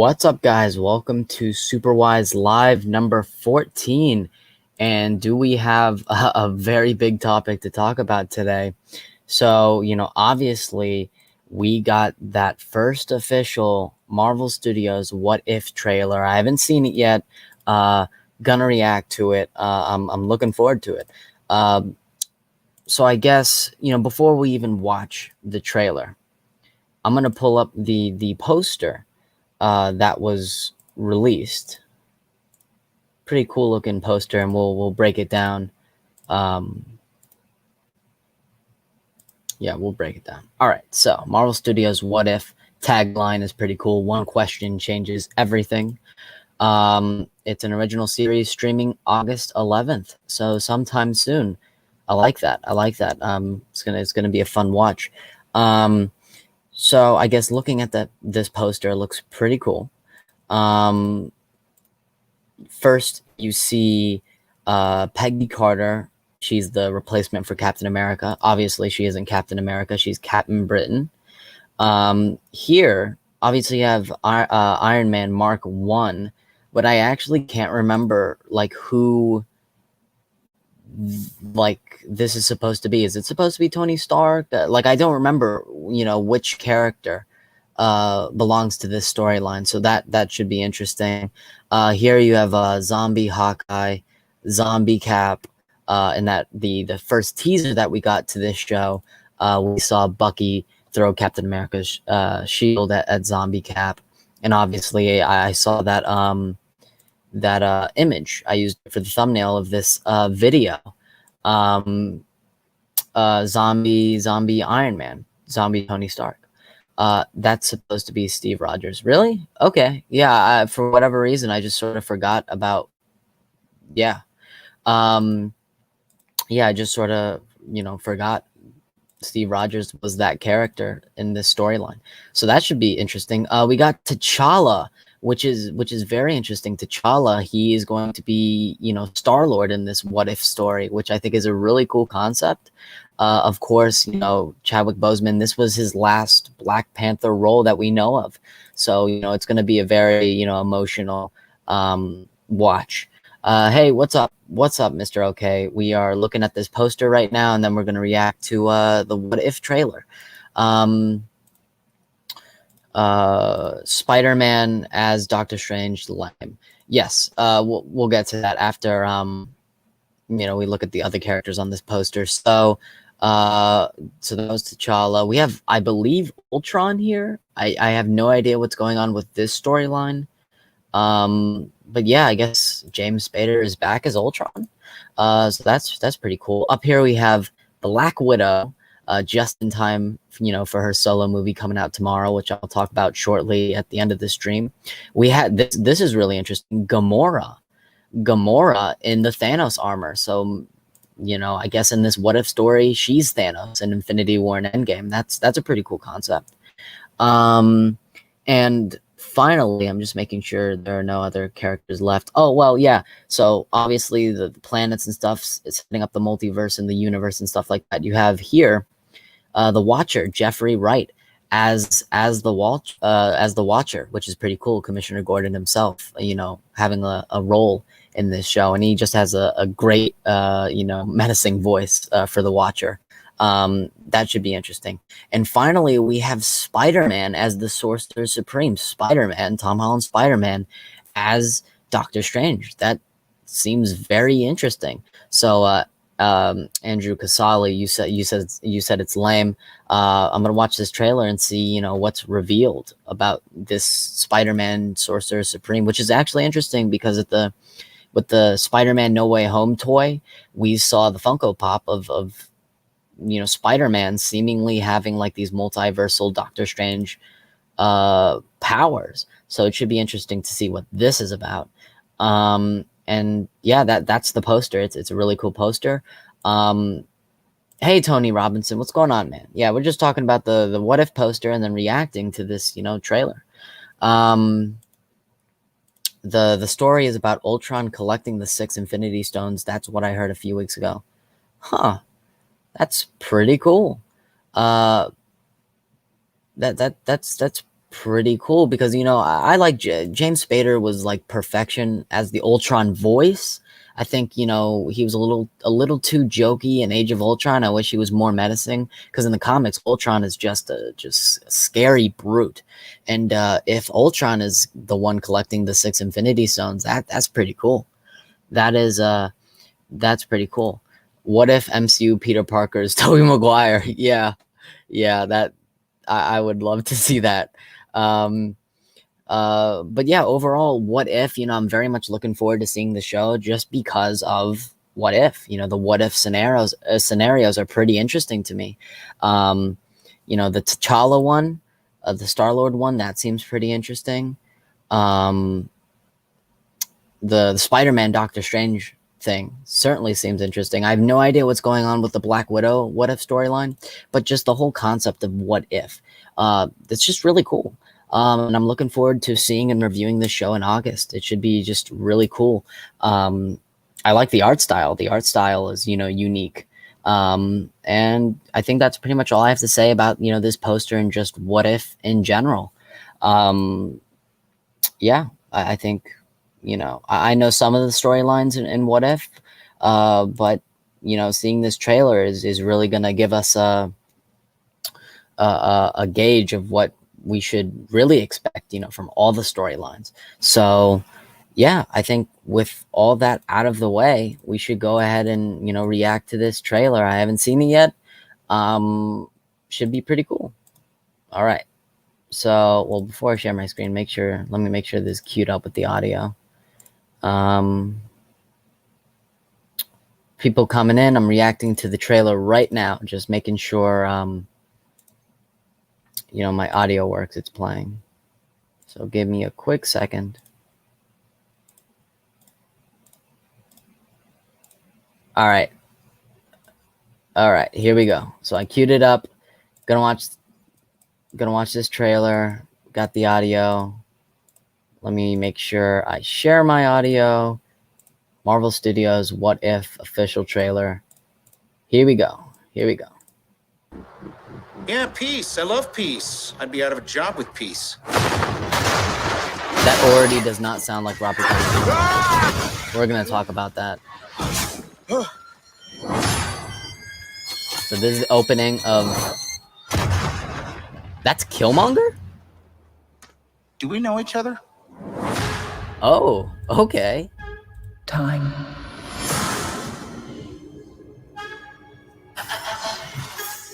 What's up, guys? Welcome to Superwise Live number 14. And do we have a very big topic to talk about today? So, obviously, we got that first official Marvel Studios What If trailer. I haven't seen it yet. Gonna react to it. I'm looking forward to it. So I guess, before we even watch the trailer, I'm gonna pull up the poster that was released. Pretty cool looking poster, and we'll break it down. Yeah, we'll break it down. All right, so Marvel Studios What If tagline is pretty cool. One question changes everything. It's an original series streaming August 11th, so sometime soon. I like that. It's gonna be a fun watch. So I guess looking at this poster looks pretty cool. First, you see Peggy Carter. She's the replacement for Captain America. Obviously, she isn't Captain America. She's Captain Britain. Here, obviously, you have Iron Man Mark 1, but I actually can't remember, who, this is supposed to be. Is it supposed to be Tony Stark? I don't remember, which character belongs to this storyline, so that should be interesting. Here you have zombie Hawkeye, zombie Cap, and that the first teaser that we got to this show, we saw Bucky throw Captain America's shield at zombie Cap, and obviously I saw that image I used for the thumbnail of this video. Zombie Iron Man, zombie Tony Stark. That's supposed to be Steve Rogers. Really? Okay. Yeah. For whatever reason, I just sort of forgot about. Yeah. Yeah. I just sort of forgot Steve Rogers was that character in this storyline. So that should be interesting. We got T'Challa, which is very interesting. T'Challa, he is going to be Star-Lord in this What If story, which I think is a really cool concept. Of course, Chadwick Boseman, this was his last Black Panther role that we know of. So, it's going to be a very, emotional watch. Hey, what's up? What's up, Mr. OK? We are looking at this poster right now, and then we're going to react to the What If trailer. Spider-Man as Doctor Strange, lame. Yes, we'll get to that after we look at the other characters on this poster. So that was T'Challa. We have, I believe, Ultron here. I have no idea what's going on with this storyline. But yeah, I guess James Spader is back as Ultron. So that's pretty cool. Up here we have Black Widow, just in time, for her solo movie coming out tomorrow, which I'll talk about shortly at the end of this stream. We had this is really interesting. Gamora in the Thanos armor. So, I guess in this What If story, she's Thanos in Infinity War and Endgame. That's a pretty cool concept. And finally, I'm just making sure there are no other characters left. Oh, well, yeah. So obviously the planets and stuff is setting up the multiverse and the universe and stuff like that. You have here the Watcher, Jeffrey Wright, as the Watcher, which is pretty cool. Commissioner Gordon himself, having a role in this show, and he just has a great menacing voice for the Watcher. That should be interesting. And finally, we have Spider-Man as the Sorcerer Supreme. Spider-Man, Tom Holland Spider-Man as Doctor Strange. That seems very interesting. So Andrew Casali, you said it's lame. I'm gonna watch this trailer and see what's revealed about this Spider-Man Sorcerer Supreme, which is actually interesting because with the Spider-Man No Way Home toy, we saw the Funko Pop of Spider-Man seemingly having these multiversal Doctor Strange powers. So it should be interesting to see what this is about. And yeah, that's the poster. It's a really cool poster. Hey, Tony Robinson, what's going on, man? Yeah, we're just talking about the What If poster and then reacting to this, trailer. The story is about Ultron collecting the 6 Infinity Stones. That's what I heard a few weeks ago. Huh. That's pretty cool. That's pretty cool because, you know, I like James Spader was like perfection as the Ultron voice. I think, you know, he was a little too jokey in Age of Ultron. I wish he was more menacing because in the comics, Ultron is just a scary brute. And if Ultron is the one collecting the 6 Infinity Stones, that's pretty cool. That's pretty cool. What if MCU Peter Parker is Tobey Maguire? Yeah, that I would love to see that. Um, but yeah, overall, what if, you know, I'm very much looking forward to seeing the show just because of what if, you know, the what if scenarios are pretty interesting to me. You know, the T'Challa one, the Star-Lord one, that seems pretty interesting. The Spider-Man Doctor Strange thing certainly seems interesting. I have no idea what's going on with the Black Widow what if storyline, but just the whole concept of what if, it's just really cool. And I'm looking forward to seeing and reviewing this show in August. It should be just really cool. I like the art style. The art style is, you know, unique. And I think that's pretty much all I have to say about, you know, this poster and just what if in general. Yeah, I think, you know, I know some of the storylines in what if, but, you know, seeing this trailer is really going to give us a gauge of what we should really expect, you know, from all the storylines. So yeah, I think with all that out of the way, we should go ahead and, you know, react to this trailer. I haven't seen it yet. Should be pretty cool. All right. So, well, before I share my screen, let me make sure this is queued up with the audio. People coming in, I'm reacting to the trailer right now, just making sure, you know, my audio works, it's playing. So give me a quick second. All right, here we go. So I queued it up. Gonna watch this trailer. Got the audio. Let me make sure I share my audio. Marvel Studios What If official trailer. Here we go. Yeah, peace. I love peace. I'd be out of a job with peace. That already does not sound like Robert Downey. We're gonna talk about that. So this is the opening of... That's Killmonger? Do we know each other? Oh, okay. Time.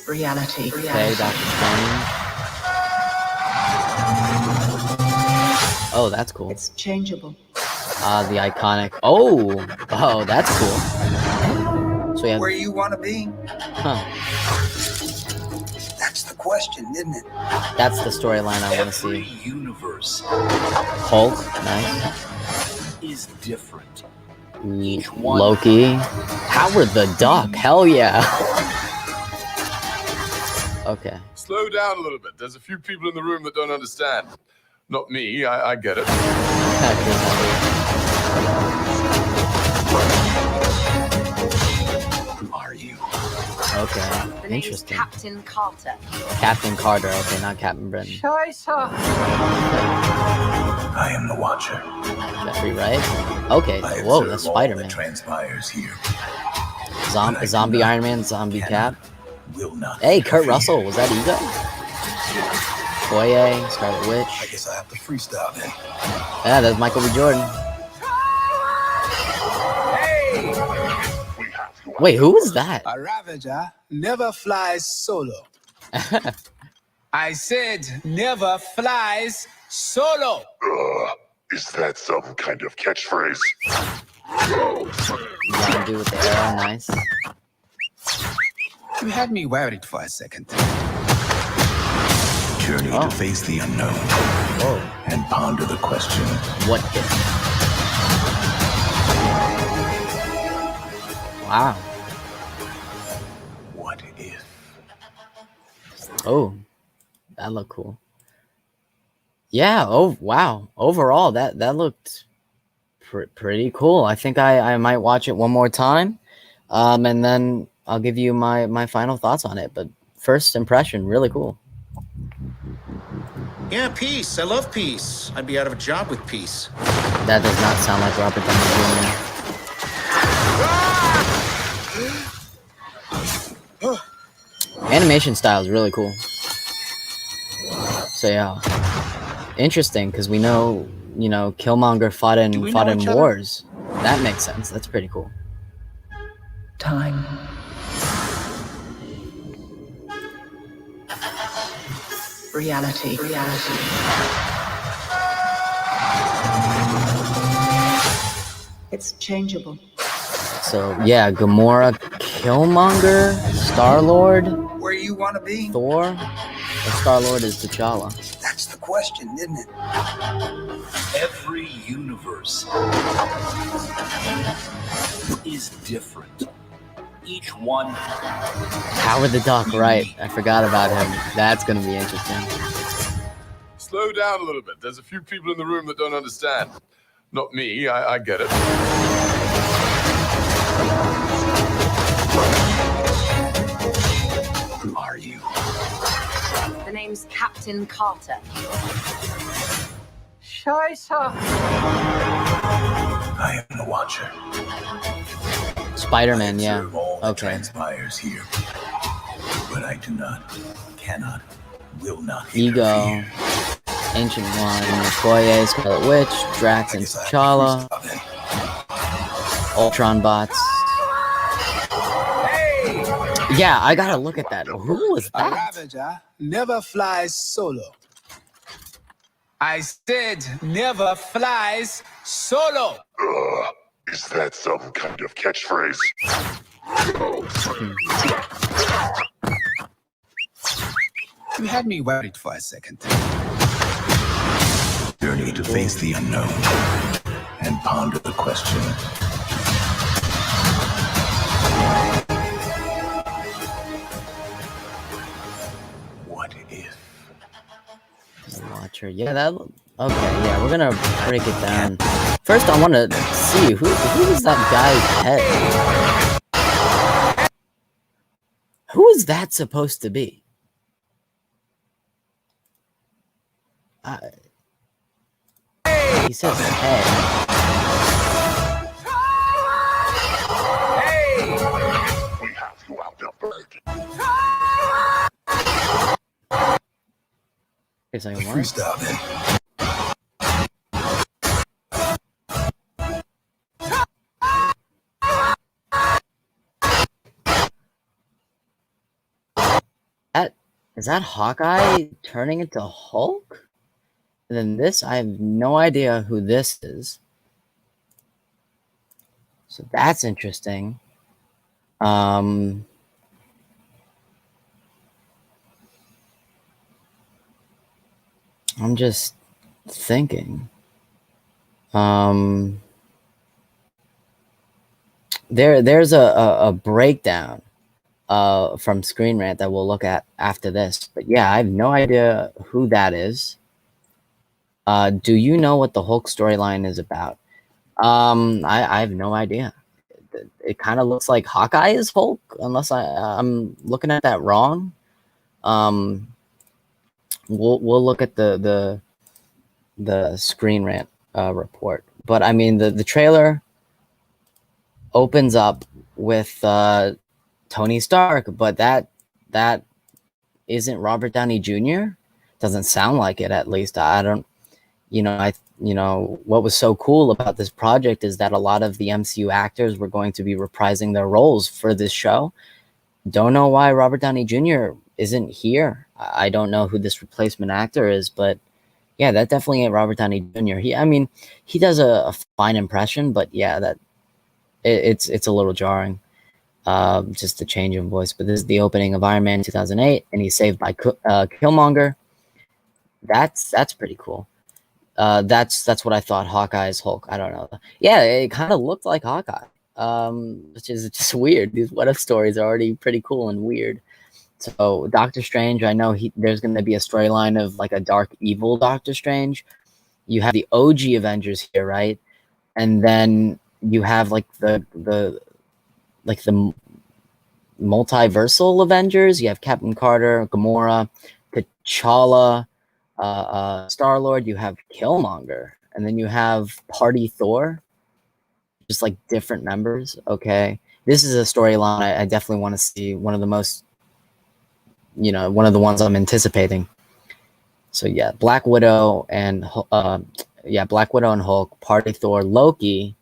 Reality. Okay, Doctor Strange. Oh, that's cool. It's changeable. The iconic... Oh, that's cool. So we have... Where you want to be? Huh. That's the question, isn't it? That's the storyline I want to see. Universe Hulk, nice. is different. Loki. Howard the Duck, hell yeah. Okay. Slow down a little bit. There's a few people in the room that don't understand. Not me, I get it. Who are you? Okay, interesting. Captain Carter. Captain Carter, okay, not Captain Britain. I am the Watcher. Jeffrey Wright. Okay, I whoa, observe that's all Spider-Man. that transpires here. Zombie Iron Man, zombie Cap. Will not. Hey, Kurt interfere. Russell, was that Ego? Okoye, Scarlet I Witch. guess I have to freestyle then. Yeah, that's Michael B. Jordan. Wait, who was that? A Ravager never flies solo. I said never flies solo. Is that some kind of catchphrase? Young dude with the arrow, nice. You had me worried for a second. Journey to face the unknown Whoa. and ponder the question. What if? Wow. What if? Oh, that looked cool. Yeah. Oh, wow. Overall, that looked pretty cool. I think I might watch it one more time, and then I'll give you my final thoughts on it. But first impression, really cool. Yeah, peace. I love peace. I'd be out of a job with peace. That does not sound like Robert Downey Jr. Animation style is really cool. So yeah, interesting because we know, you know, Killmonger fought in wars. That makes sense. That's pretty cool. Time. Reality. It's changeable. So yeah, Gamora, Killmonger, Star-Lord, Where you want to be? Thor, or Star-Lord is T'Challa. That's the question, isn't it? Every universe is different. Each one. Howard the Duck, right? I forgot about him. That's gonna be interesting. Slow down a little bit. There's a few people in the room that don't understand. Not me, I get it. Who are you? The name's Captain Carter. I am the Watcher. Spider-Man, yeah. Observe all that Okay. transpires here. But I do not, cannot, will not Ego, interfere. Ancient One, Okoye, Scarlet Witch, Drax and T'Challa, Ultron bots. Yeah, I gotta look at that. Who was A that? Ravager never flies solo. I said never flies solo. Is that some kind of catchphrase? You had me worried for a second. Journey to face the unknown and ponder the question. What if? The Watcher. Yeah, that. Okay, yeah, we're gonna break it down. First, I want to see who is that guy's head. Who is that supposed to be? He says head. We have you outnumbered. Wait a second, what? Freestyle then. Is that Hawkeye turning into Hulk? And then this, I have no idea who this is. So that's interesting. I'm just thinking. There's a breakdown from Screen Rant that we'll look at after this. But yeah, I have no idea who that is. Do you know what the Hulk storyline is about? I have no idea. It kind of looks like Hawkeye is Hulk, unless I'm looking at that wrong. We'll look at the Screen Rant report. But I mean, the trailer opens up with Tony Stark, but that isn't Robert Downey Jr. Doesn't sound like it, at least. I don't, what was so cool about this project is that a lot of the MCU actors were going to be reprising their roles for this show. Don't know why Robert Downey Jr. isn't here. I don't know who this replacement actor is, but yeah, that definitely ain't Robert Downey Jr. He does a fine impression, but yeah, it's a little jarring. Just a change in voice. But this is the opening of Iron Man 2008, and he's saved by Killmonger. That's pretty cool. That's what I thought Hawkeye's Hulk. I don't know. Yeah, it kind of looked like Hawkeye, which is just weird. These what if stories are already pretty cool and weird. So Doctor Strange, I know there's going to be a storyline of like a dark evil Doctor Strange. You have the OG Avengers here, right? And then you have like the multiversal Avengers. You have Captain Carter, Gamora, T'Challa, Star-Lord, you have Killmonger, and then you have Party Thor, just like different members. Okay, this is a storyline I definitely want to see. One of the most, one of the ones I'm anticipating. So yeah, Black Widow and Hulk, Party Thor, Loki,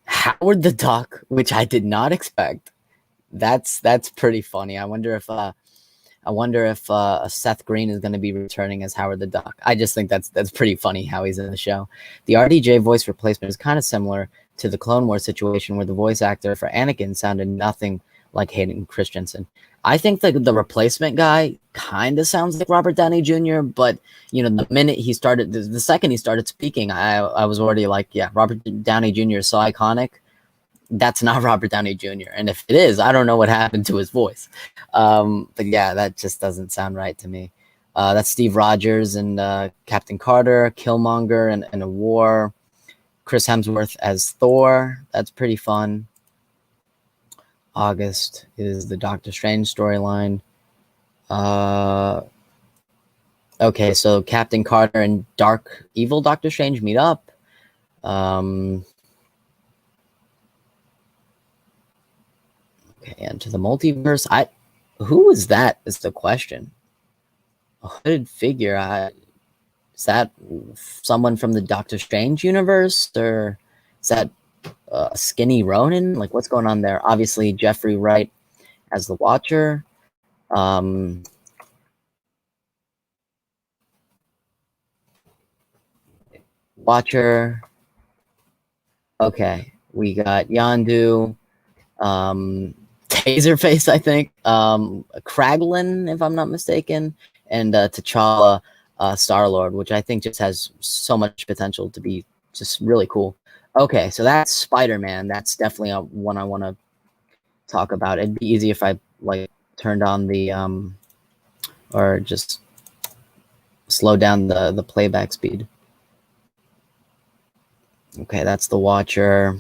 Howard the Duck, which I did not expect. That's pretty funny. I wonder if Seth Green is going to be returning as Howard the Duck. I just think that's pretty funny how he's in the show. The RDJ voice replacement is kind of similar to the Clone Wars situation where the voice actor for Anakin sounded nothing like Hayden Christensen. I think the replacement guy kind of sounds like Robert Downey Jr., but the minute he started, the second he started speaking, I was already like, yeah, Robert Downey Jr. is so iconic. That's not Robert Downey Jr. And if it is, I don't know what happened to his voice. But yeah, that just doesn't sound right to me. That's Steve Rogers and Captain Carter, Killmonger and a war. Chris Hemsworth as Thor. That's pretty fun. August is the Doctor Strange storyline. Okay, so Captain Carter and Evil Doctor Strange meet up. Okay, into the multiverse. Who is that? Is the question. A hooded figure. Is that someone from the Doctor Strange universe, or is that Skinny Ronin? Like, what's going on there? Obviously, Jeffrey Wright as the Watcher. Watcher. Okay, we got Yondu, Taserface, I think, Kraglin, if I'm not mistaken, and T'Challa, Star-Lord, which I think just has so much potential to be just really cool. Okay, so that's Spider-Man. That's definitely one I want to talk about. It'd be easy if I turned on the or just slow down the playback speed. Okay, that's the Watcher.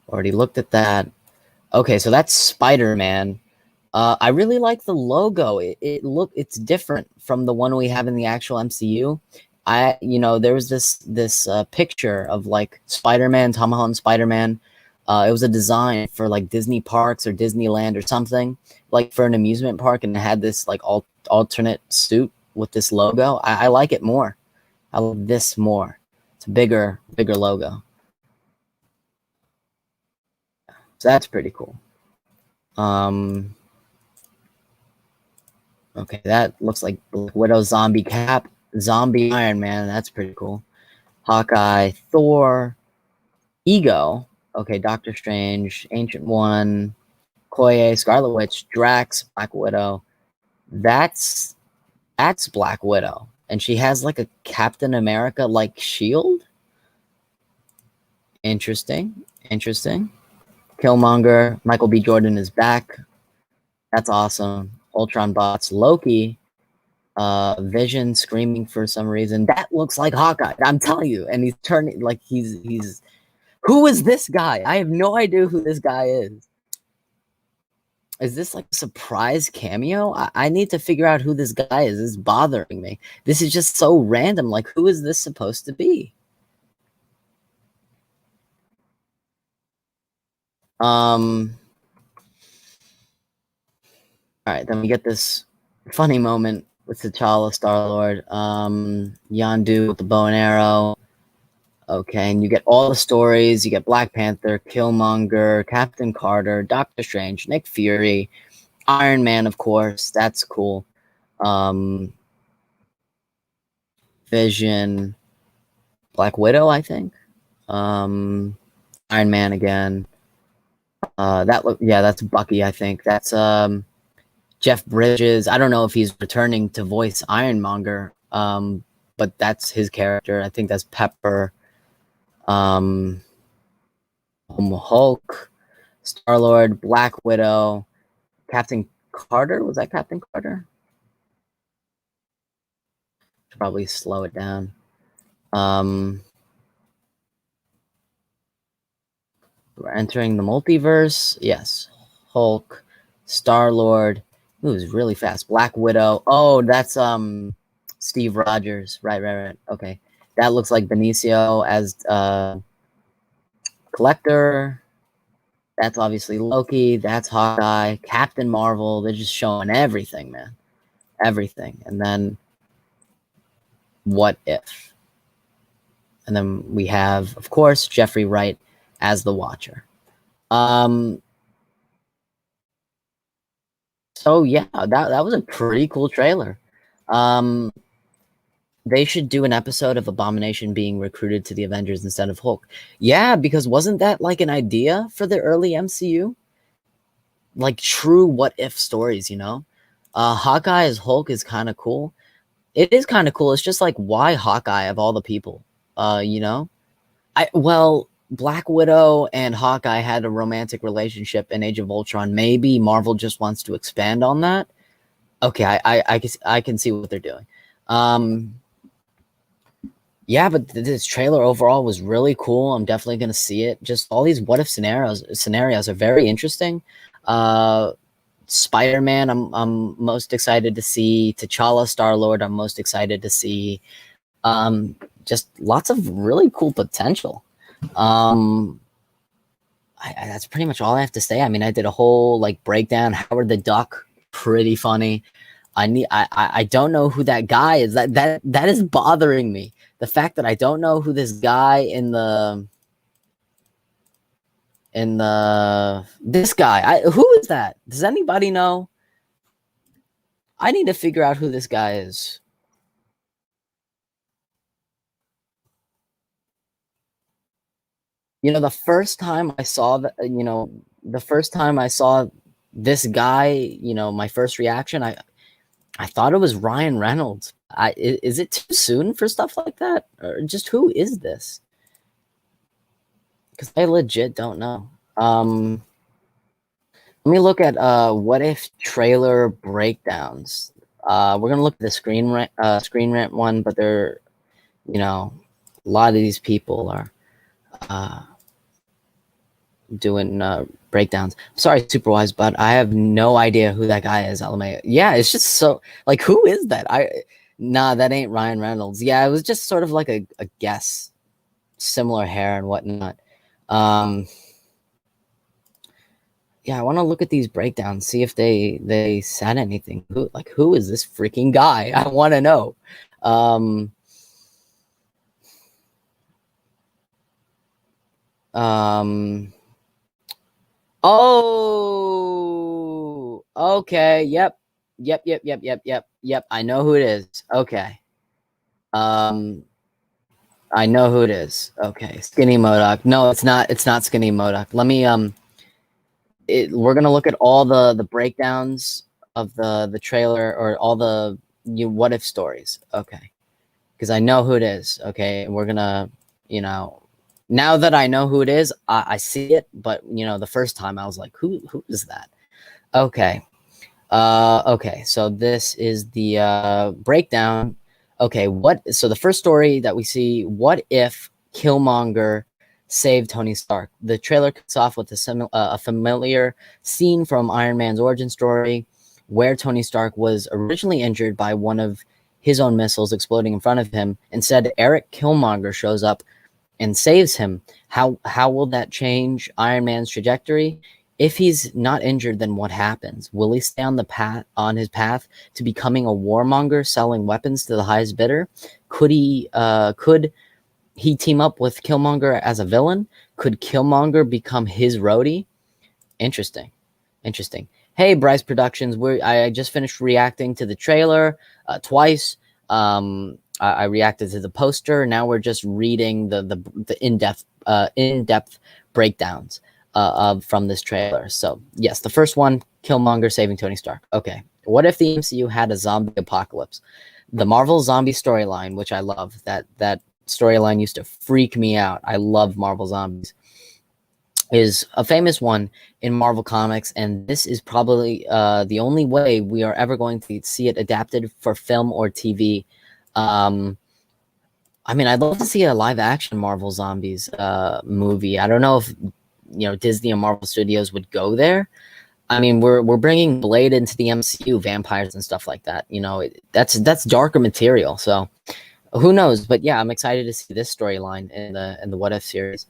Already looked at that. Okay, so that's Spider-Man. I really like the logo. It's different from the one we have in the actual MCU. There was this picture of Spider-Man, Tom Holland Spider-Man. It was a design for Disney parks or Disneyland or something, for an amusement park, and it had this alternate suit with this logo. I like it more. I love this more. It's a bigger logo. So that's pretty cool. Okay, that looks like Black Widow, Zombie Cap, Zombie Iron Man. That's pretty cool. Hawkeye, Thor, Ego. Okay, Doctor Strange, Ancient One, Koye, Scarlet Witch, Drax, Black Widow. That's Black Widow. And she has a Captain America shield. Interesting. Killmonger, Michael B. Jordan is back. That's awesome. Ultron bots, Loki, Vision screaming for some reason. That looks like Hawkeye. I'm telling you. And he's turning he's who is this guy? I have no idea who this guy is. Is this a surprise cameo? I need to figure out who this guy is. This is bothering me. This is just so random. Who is this supposed to be? All right, then we get this funny moment with T'Challa, Star-Lord, Yondu with the bow and arrow. Okay, and you get all the stories. You get Black Panther, Killmonger, Captain Carter, Doctor Strange, Nick Fury, Iron Man, of course. That's cool. Vision, Black Widow, I think. Iron Man again. That's Bucky, I think. That's Jeff Bridges. I don't know if he's returning to voice Ironmonger, but that's his character. I think that's Pepper. Hulk, Star-Lord, Black Widow, Captain Carter. Was that Captain Carter? Should probably slow it down. We're entering the multiverse. Yes. Hulk, Star-Lord, moves really fast. Black Widow. Oh, that's Steve Rogers. Right. Okay. That looks like Benicio as Collector. That's obviously Loki. That's Hawkeye. Captain Marvel. They're just showing everything, man. Everything. And then What If? And then we have, of course, Jeffrey Wright as the Watcher. So yeah, that was a pretty cool trailer. They should do an episode of Abomination being recruited to the Avengers instead of Hulk. Yeah, because wasn't that like an idea for the early MCU? Like true what if stories, you know? Hawkeye as Hulk is kind of cool. It is kind of cool. It's just like, why Hawkeye of all the people? You know? Black Widow and Hawkeye had a romantic relationship in Age of Ultron. Maybe Marvel just wants to expand on that. Okay, I can see what they're doing. Yeah, but this trailer overall was really cool. I'm definitely gonna see it. Just all these what if scenarios are very interesting. Spider-Man, I'm most excited to see. T'Challa, Star-Lord, I'm most excited to see. Just lots of really cool potential. That's pretty much all I have to say. I mean, I did a whole like breakdown. Howard the Duck, pretty funny. I don't know who that guy is. That is bothering me. The fact that I don't know who this guy this guy. Who is that? Does anybody know? I need to figure out who this guy is. You know, the first time I saw this guy, you know, my first reaction, I thought it was Ryan Reynolds. Is it too soon for stuff like that? Or just who is this? Because I legit don't know. Let me look at what if trailer breakdowns. We're gonna look at the Screen Rant one, but they're, you know, a lot of these people are doing breakdowns. Sorry, Superwise, but I have no idea who that guy is. LMA. Yeah, it's just so like, who is that? Nah, that ain't Ryan Reynolds. Yeah, it was just sort of like a guess. Similar hair and whatnot. Yeah, I want to look at these breakdowns, see if they said anything. Who is this freaking guy? I want to know. Oh, okay. Yep. I know who it is. Okay. I know who it is. Okay, Skinny MODOK. No, it's not. It's not Skinny MODOK. Let me we're gonna look at all the breakdowns of the trailer, or all the what if stories. Okay, because I know who it is. Okay, and we're gonna, you know, now that I know who it is, I see it. But you know, the first time I was like, who is that? Okay. Okay, so this is the breakdown. Okay, so the first story that we see, what if Killmonger saved Tony Stark? The trailer kicks off with a familiar scene from Iron Man's origin story, where Tony Stark was originally injured by one of his own missiles exploding in front of him. Instead, Eric Killmonger shows up and saves him. How will that change Iron Man's trajectory? If he's not injured, then what happens? Will he stay on his path to becoming a warmonger, selling weapons to the highest bidder? Could he team up with Killmonger as a villain? Could Killmonger become his roadie? Interesting. Hey, Bryce Productions, I just finished reacting to the trailer twice. I reacted to the poster. Now we're just reading the in-depth breakdowns from this trailer. So yes, the first one, Killmonger saving Tony Stark. Okay, what if the MCU had a zombie apocalypse? The Marvel zombie storyline, which I love, that storyline used to freak me out. I love Marvel zombies, is a famous one in Marvel Comics, and this is probably the only way we are ever going to see it adapted for film or TV. I mean, I'd love to see a live-action Marvel Zombies movie. I don't know if, you know, Disney and Marvel Studios would go there. I mean, we're bringing Blade into the MCU, vampires and stuff like that. You know, that's darker material. So who knows? But yeah, I'm excited to see this storyline in the What If series.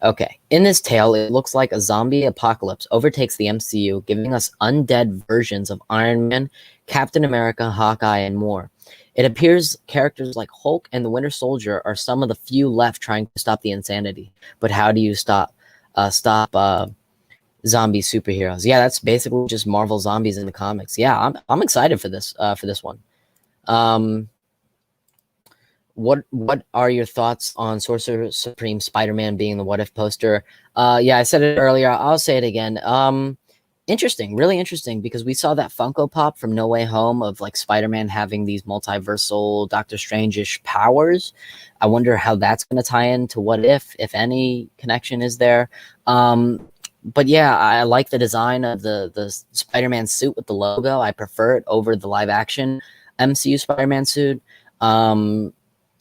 Okay, in this tale, it looks like a zombie apocalypse overtakes the MCU, giving us undead versions of Iron Man, Captain America, Hawkeye, and more. It appears characters like Hulk and the Winter Soldier are some of the few left trying to stop the insanity. But how do you stop zombie superheroes? Yeah, that's basically just Marvel zombies in the comics. Yeah, I'm excited for this one. What are your thoughts on Sorcerer Supreme Spider-Man being the What If poster? Yeah, I said it earlier. I'll say it again. Interesting, really interesting, because we saw that Funko Pop from No Way Home of like Spider-Man having these multiversal Doctor Strange-ish powers. I wonder how that's going to tie into What If any connection is there. But yeah, I like the design of the Spider-Man suit with the logo. I prefer it over the live-action MCU Spider-Man suit.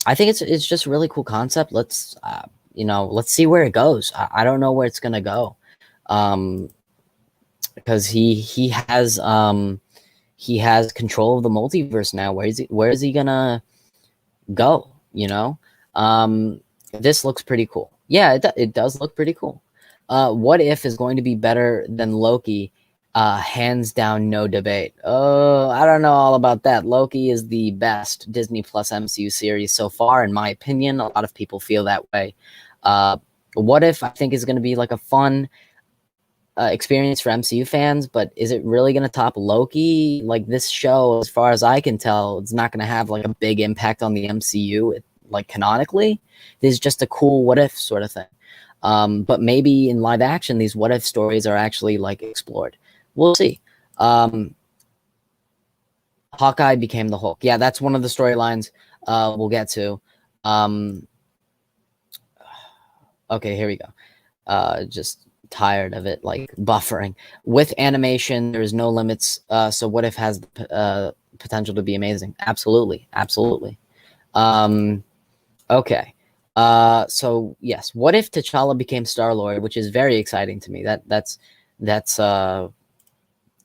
I think it's just a really cool concept. Let's let's see where it goes. I don't know where it's gonna go, because he has control of the multiverse now. Where is he gonna go? You know, this looks pretty cool. Yeah, it does look pretty cool. What If is going to be better than Loki? Hands down, no debate. Oh, I don't know all about that. Loki is the best Disney Plus MCU series so far, in my opinion. A lot of people feel that way. What If, I think, is going to be like a fun experience for MCU fans, but is it really going to top Loki? Like, this show, as far as I can tell, it's not going to have like a big impact on the MCU, like canonically. This is just a cool what if sort of thing. But maybe in live action, these what if stories are actually like explored. We'll see. Hawkeye became the Hulk. Yeah, that's one of the storylines we'll get to. Okay, here we go. Just tired of it, like buffering. With animation, there is no limits. So What If has the potential to be amazing. Absolutely. Absolutely. Okay. So yes, What If T'Challa became Star-Lord, which is very exciting to me. That's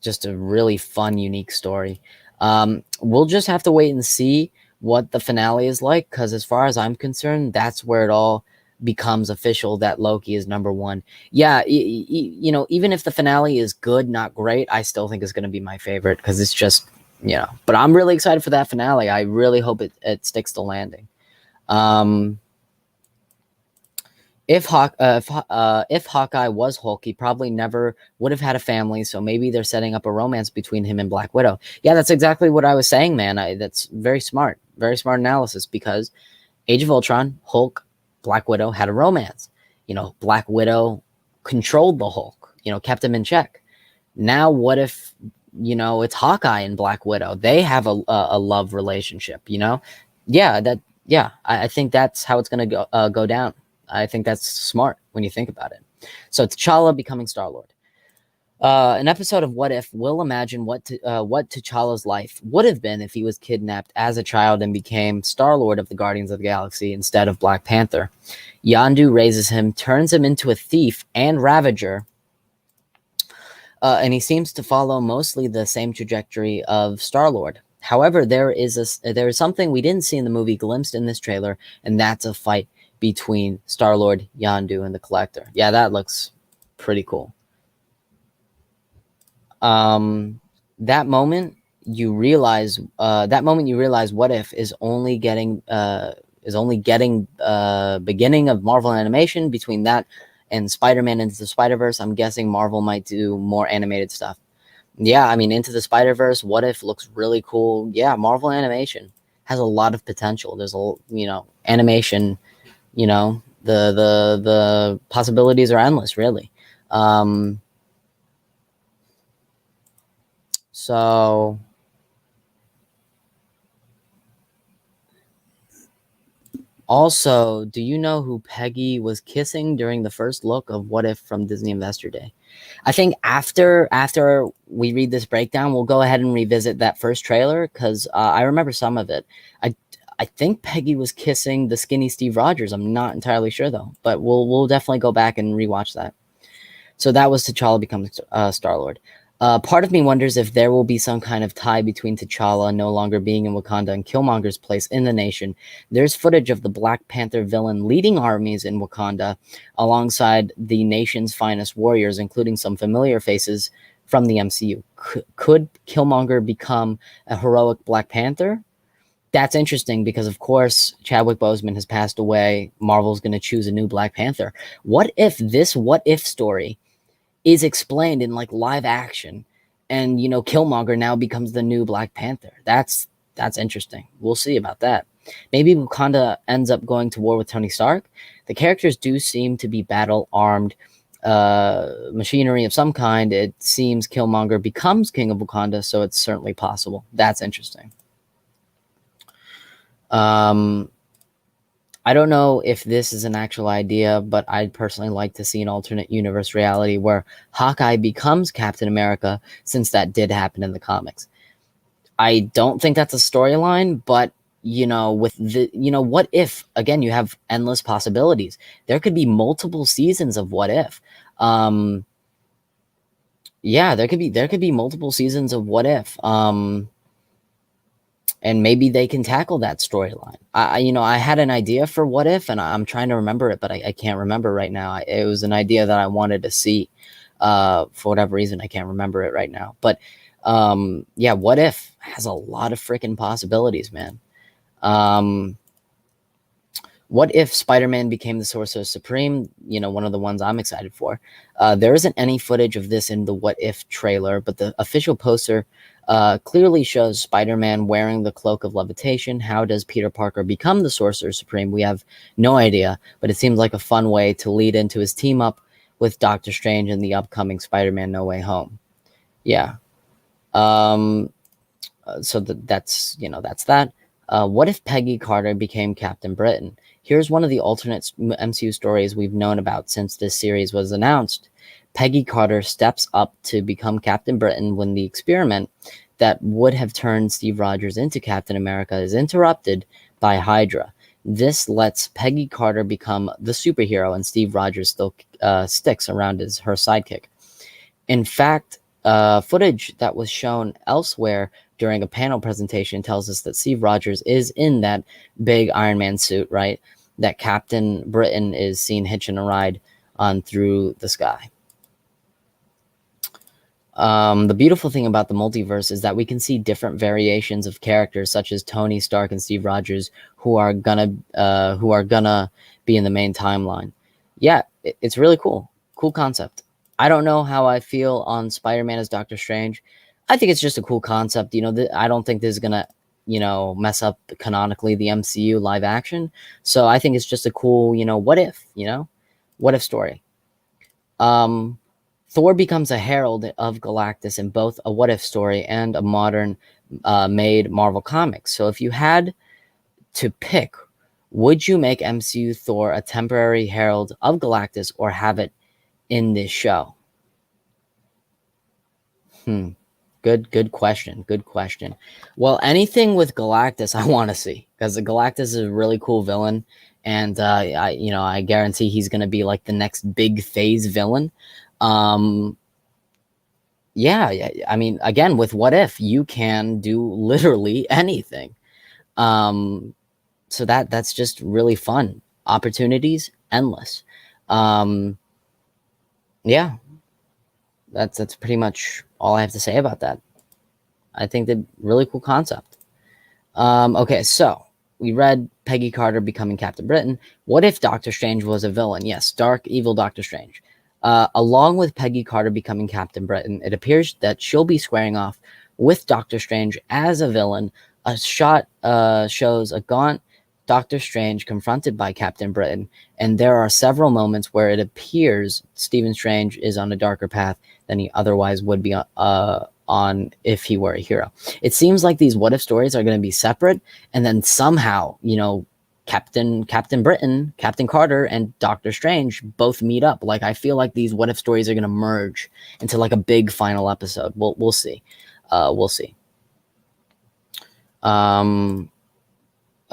just a really fun, unique story. We'll just have to wait and see what the finale is like, because as far as I'm concerned, that's where it all becomes official that Loki is number one. Yeah, you know, even if the finale is good, not great, I still think it's going to be my favorite, because it's just, you know, but I'm really excited for that finale. I really hope it sticks to landing. If Hawkeye was Hulk, he probably never would have had a family, so maybe they're setting up a romance between him and Black Widow. Yeah, that's exactly what I was saying, man. That's very smart analysis, because Age of Ultron, Hulk, Black Widow had a romance. You know, Black Widow controlled the Hulk, you know, kept him in check. Now, what if, you know, it's Hawkeye and Black Widow? They have a love relationship, you know? Yeah, I think that's how it's going to go down. I think that's smart when you think about it. So T'Challa becoming Star-Lord. An episode of What If will imagine what T'Challa's life would have been if he was kidnapped as a child and became Star-Lord of the Guardians of the Galaxy instead of Black Panther. Yondu raises him, turns him into a thief and Ravager, and he seems to follow mostly the same trajectory of Star-Lord. However, there is something we didn't see in the movie glimpsed in this trailer, and that's a fight between Star-Lord, Yondu, and the Collector. Yeah, that looks pretty cool. That moment you realize What If is only getting beginning of Marvel animation. Between that and Spider-Man Into the Spider-Verse, I'm guessing Marvel might do more animated stuff. Yeah, I mean, Into the Spider-Verse, What If looks really cool. Yeah, Marvel animation has a lot of potential. There's animation, the possibilities are endless, really. So also, do you know who Peggy was kissing during the first look of What If from Disney Investor Day? I think after we read this breakdown, we'll go ahead and revisit that first trailer, because I remember some of it. I think Peggy was kissing the skinny Steve Rogers. I'm not entirely sure though, but we'll definitely go back and rewatch that. So that was T'Challa becoming Star-Lord. Part of me wonders if there will be some kind of tie between T'Challa no longer being in Wakanda and Killmonger's place in the nation. There's footage of the Black Panther villain leading armies in Wakanda alongside the nation's finest warriors, including some familiar faces from the MCU. Could Killmonger become a heroic Black Panther? That's interesting because, of course, Chadwick Boseman has passed away. Marvel's going to choose a new Black Panther. What if this what-if story is explained in like live action, and Killmonger now becomes the new Black Panther? That's interesting. We'll see about that. Maybe Wakanda ends up going to war with Tony Stark. The characters do seem to be battle-armed machinery of some kind. It seems Killmonger becomes king of Wakanda, so it's certainly possible. That's interesting. I don't know if this is an actual idea, but I'd personally like to see an alternate universe reality where Hawkeye becomes Captain America, since that did happen in the comics. I don't think that's a storyline, but with the what if, again, you have endless possibilities. There could be multiple seasons of what if. Yeah, there could be multiple seasons of what if. And maybe they can tackle that storyline. I had an idea for what if, and I'm trying to remember it, but I can't remember right now. It was an idea that I wanted to see. For whatever reason, I can't remember it right now. But yeah, what if has a lot of freaking possibilities, man. What if Spider-Man became the Sorcerer Supreme? One of the ones I'm excited for. There isn't any footage of this in the What If trailer, but the official poster clearly shows Spider-Man wearing the Cloak of Levitation. How does Peter Parker become the Sorcerer Supreme? We have no idea, but it seems like a fun way to lead into his team up with Doctor Strange in the upcoming Spider-Man No Way Home. Yeah. So that's that. What if Peggy Carter became Captain Britain? Here's one of the alternate MCU stories we've known about since this series was announced. Peggy Carter steps up to become Captain Britain when the experiment that would have turned Steve Rogers into Captain America is interrupted by Hydra. This lets Peggy Carter become the superhero, and Steve Rogers still sticks around as her sidekick. In fact, footage that was shown elsewhere during a panel presentation tells us that Steve Rogers is in that big Iron Man suit, right? That Captain Britain is seen hitching a ride on through the sky. The beautiful thing about the multiverse is that we can see different variations of characters, such as Tony Stark and Steve Rogers, who are gonna be in the main timeline. Yeah, it's really cool. Cool concept. I don't know how I feel on Spider-Man as Doctor Strange. I think it's just a cool concept. I don't think this is gonna, mess up canonically the MCU live action. So I think it's just a cool, what if, what if story. Thor becomes a herald of Galactus in both a what if story and a modern made Marvel comics. So if you had to pick, would you make MCU Thor a temporary herald of Galactus or have it in this show? Good question. Good question. Well, anything with Galactus I want to see, because Galactus is a really cool villain, and I guarantee he's going to be like the next big phase villain. Yeah, I mean, again, with what if, you can do literally anything. So that's just really fun. Opportunities endless. Yeah, that's pretty much all I have to say about that. I think that really cool concept. Okay, so we read Peggy Carter becoming Captain Britain. What if Doctor Strange was a villain? Yes, dark, evil Doctor Strange. Along with Peggy Carter becoming Captain Britain, it appears that she'll be squaring off with Doctor Strange as a villain. A shot shows a gaunt Doctor Strange confronted by Captain Britain, and there are several moments where it appears Stephen Strange is on a darker path than he otherwise would be on if he were a hero. It seems like these what if stories are going to be separate, and then somehow, Captain Britain, Captain Carter, and Doctor Strange both meet up. Like, I feel like these what if stories are going to merge into like a big final episode. We'll see. We'll see.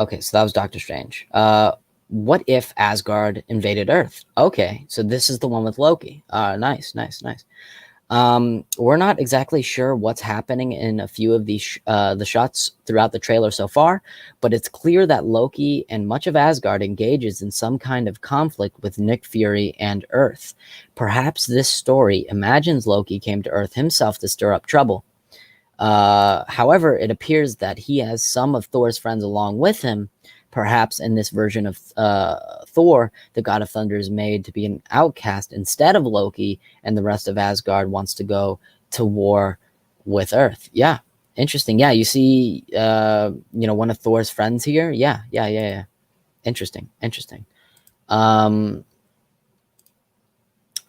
Okay, so that was Doctor Strange. What if Asgard invaded Earth? Okay, so this is the one with Loki. Nice. We're not exactly sure what's happening in a few of these the shots throughout the trailer so far, but it's clear that Loki and much of Asgard engages in some kind of conflict with Nick Fury and Earth. Perhaps this story imagines Loki came to Earth himself to stir up trouble. However, it appears that he has some of Thor's friends along with him. Perhaps in this version of Thor, the god of thunder is made to be an outcast instead of Loki, and the rest of Asgard wants to go to war with Earth. Yeah, interesting. Yeah, you see, one of Thor's friends here. Yeah. Interesting.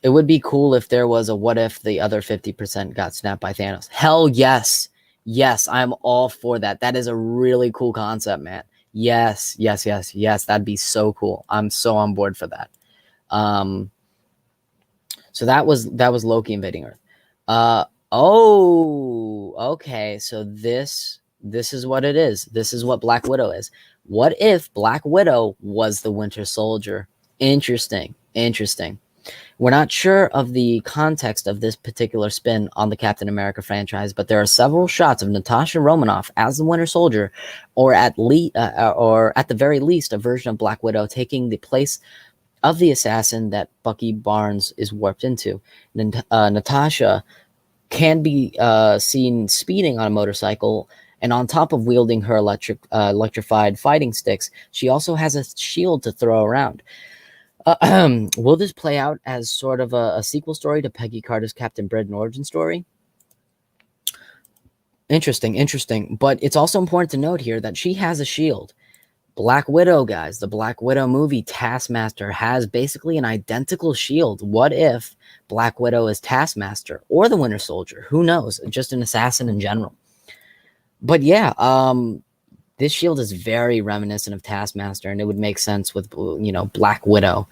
It would be cool if there was a what if the other 50% got snapped by Thanos. Hell yes. Yes, I'm all for that. That is a really cool concept, man. Yes. That'd be so cool. I'm so on board for that. So that was Loki invading Earth. Okay. So this is what it is. This is what Black Widow is. What if Black Widow was the Winter Soldier? Interesting. We're not sure of the context of this particular spin on the Captain America franchise, but there are several shots of Natasha Romanoff as the Winter Soldier, or at the very least, a version of Black Widow taking the place of the assassin that Bucky Barnes is warped into. Natasha can be seen speeding on a motorcycle, and on top of wielding her electrified fighting sticks, she also has a shield to throw around. Will this play out as sort of a sequel story to Peggy Carter's Captain Britain origin story? Interesting. But it's also important to note here that she has a shield. Black Widow, guys, the Black Widow movie Taskmaster has basically an identical shield. What if Black Widow is Taskmaster or the Winter Soldier? Who knows? Just an assassin in general. But yeah, this shield is very reminiscent of Taskmaster, and it would make sense with, Black Widow.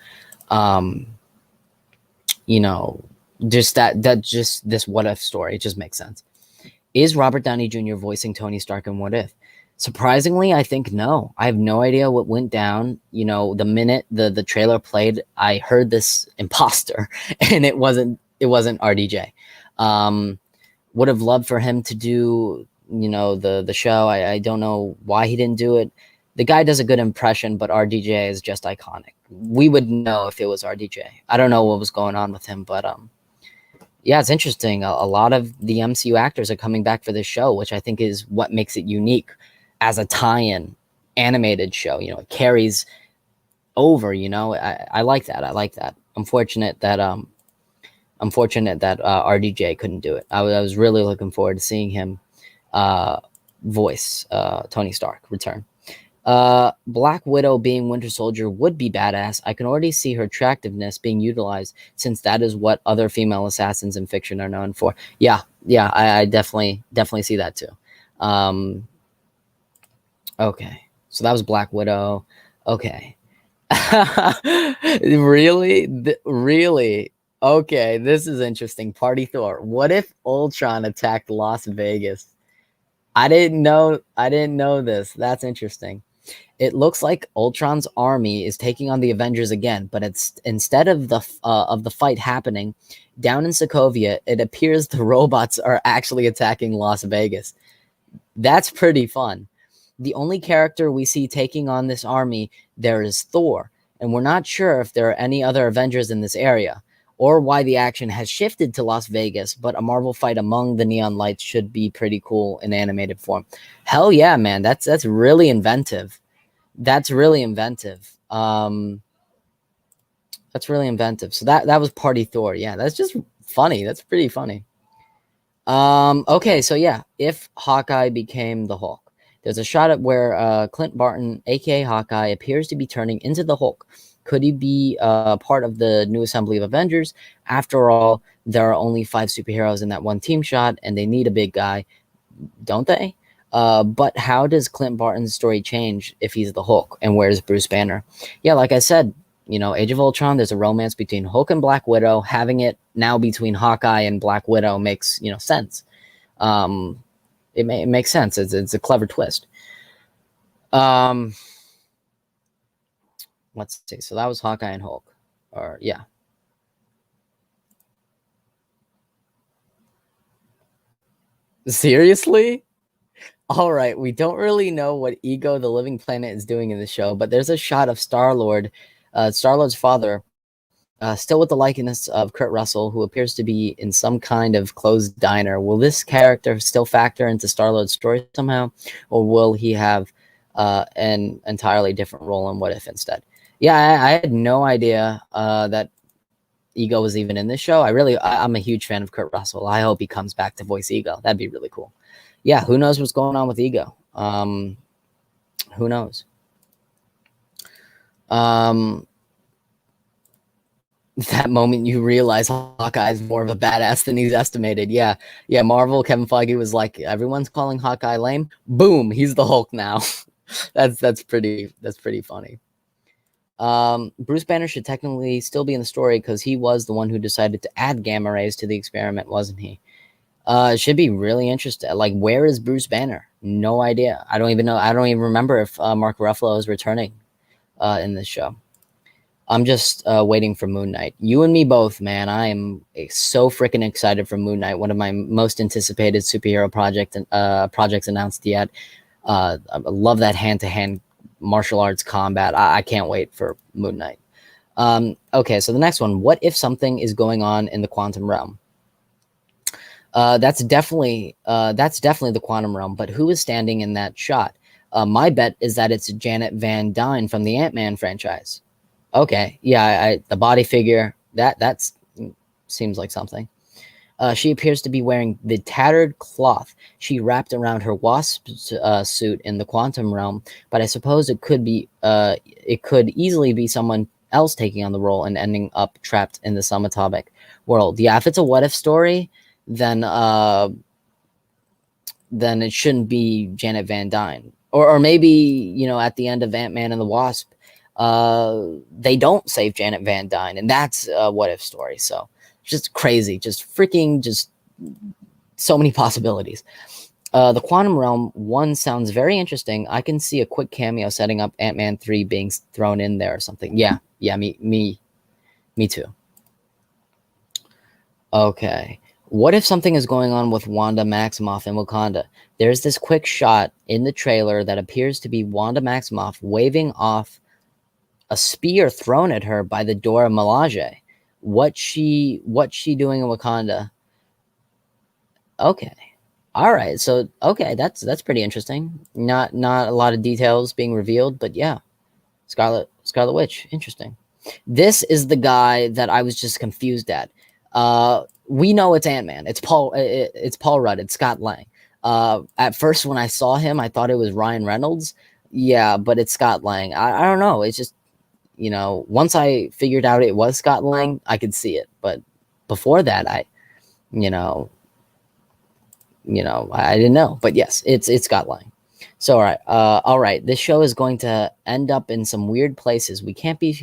Just this what if story. It just makes sense. Is Robert Downey Jr. voicing Tony Stark in What If? Surprisingly, I think no. I have no idea what went down. The minute the trailer played, I heard this imposter, and it wasn't RDJ. Would have loved for him to do the show. I don't know why he didn't do it. The guy does a good impression, but RDJ is just iconic. We would know if it was RDJ. I don't know what was going on with him, but yeah, it's interesting. A lot of the MCU actors are coming back for this show, which I think is what makes it unique as a tie-in animated show. It carries over. I like that. Unfortunate that RDJ couldn't do it. I was really looking forward to seeing him voice Tony Stark return. Black Widow being Winter Soldier would be badass. I can already see her attractiveness being utilized, since that is what other female assassins in fiction are known for. Yeah, I definitely see that too. Okay, so that was Black Widow. Okay. Really? Okay, this is interesting. Party Thor. What if Ultron attacked Las Vegas? I didn't know this. That's interesting. It looks like Ultron's army is taking on the Avengers again, but it's instead of the fight happening down in Sokovia, it appears the robots are actually attacking Las Vegas. That's pretty fun. The only character we see taking on this army there is Thor, and we're not sure if there are any other Avengers in this area, or why the action has shifted to Las Vegas, but a Marvel fight among the neon lights should be pretty cool in animated form. Hell yeah, man. That's really inventive. That's really inventive. So that was Party Thor. Yeah, that's just funny. That's pretty funny. Okay, so yeah, if Hawkeye became the Hulk. There's a shot at where Clint Barton, aka Hawkeye, appears to be turning into the Hulk. Could he be part of the new assembly of Avengers? After all, there are only 5 superheroes in that one team shot, and they need a big guy, don't they? But how does Clint Barton's story change if he's the Hulk? And where's Bruce Banner? Yeah, like I said, Age of Ultron, there's a romance between Hulk and Black Widow. Having it now between Hawkeye and Black Widow makes, sense. It makes sense. It's a clever twist. Let's see. So that was Hawkeye and Hulk. Or yeah. Seriously? All right, we don't really know what Ego the Living Planet is doing in the show, but there's a shot of Star-Lord, Star-Lord's father, still with the likeness of Kurt Russell, who appears to be in some kind of closed diner. Will this character still factor into Star-Lord's story somehow, or will he have an entirely different role in What If instead? Yeah, I had no idea that Ego was even in this show. I'm a huge fan of Kurt Russell. I hope he comes back to voice Ego. That'd be really cool. Yeah, who knows what's going on with Ego? Who knows? That moment you realize Hawkeye is more of a badass than he's estimated. Yeah, Marvel, Kevin Feige was like, everyone's calling Hawkeye lame. Boom, he's the Hulk now. that's pretty funny. Bruce Banner should technically still be in the story because he was the one who decided to add gamma rays to the experiment, wasn't he? It should be really interesting. Like, where is Bruce Banner? No idea. I don't even know. I don't even remember if Mark Ruffalo is returning in this show. I'm just waiting for Moon Knight. You and me both, man. I am so freaking excited for Moon Knight. One of my most anticipated superhero projects announced yet. I love that hand-to-hand martial arts combat. I can't wait for Moon Knight. Okay, so the next one. What if something is going on in the quantum realm? That's definitely the quantum realm. But who is standing in that shot? My bet is that it's Janet Van Dyne from the Ant-Man franchise. Okay, yeah, the body figure, that seems like something. She appears to be wearing the tattered cloth she wrapped around her Wasp suit in the quantum realm, but I suppose it could easily be someone else taking on the role and ending up trapped in the subatomic world. Yeah, if it's a what if story, then it shouldn't be Janet Van Dyne. Or maybe, at the end of Ant-Man and the Wasp, they don't save Janet Van Dyne, and that's a what if story. So just crazy, just so many possibilities. The quantum realm one sounds very interesting. I can see a quick cameo setting up Ant-Man 3 being thrown in there or something. Yeah, me too. Okay. What if something is going on with Wanda Maximoff in Wakanda? There's this quick shot in the trailer that appears to be Wanda Maximoff waving off a spear thrown at her by the Dora Milaje. What's she doing in Wakanda? Okay. All right. So, okay, that's pretty interesting. Not a lot of details being revealed, but yeah. Scarlet Witch, interesting. This is the guy that I was just confused at. We know it's Ant-Man. It's Paul Rudd. It's Scott Lang. At first when I saw him, I thought it was Ryan Reynolds. Yeah, but it's Scott Lang. I don't know. It's just, once I figured out it was Scott Lang, I could see it. But before that, I didn't know. But yes, it's Scott Lang. So all right. This show is going to end up in some weird places. We can't be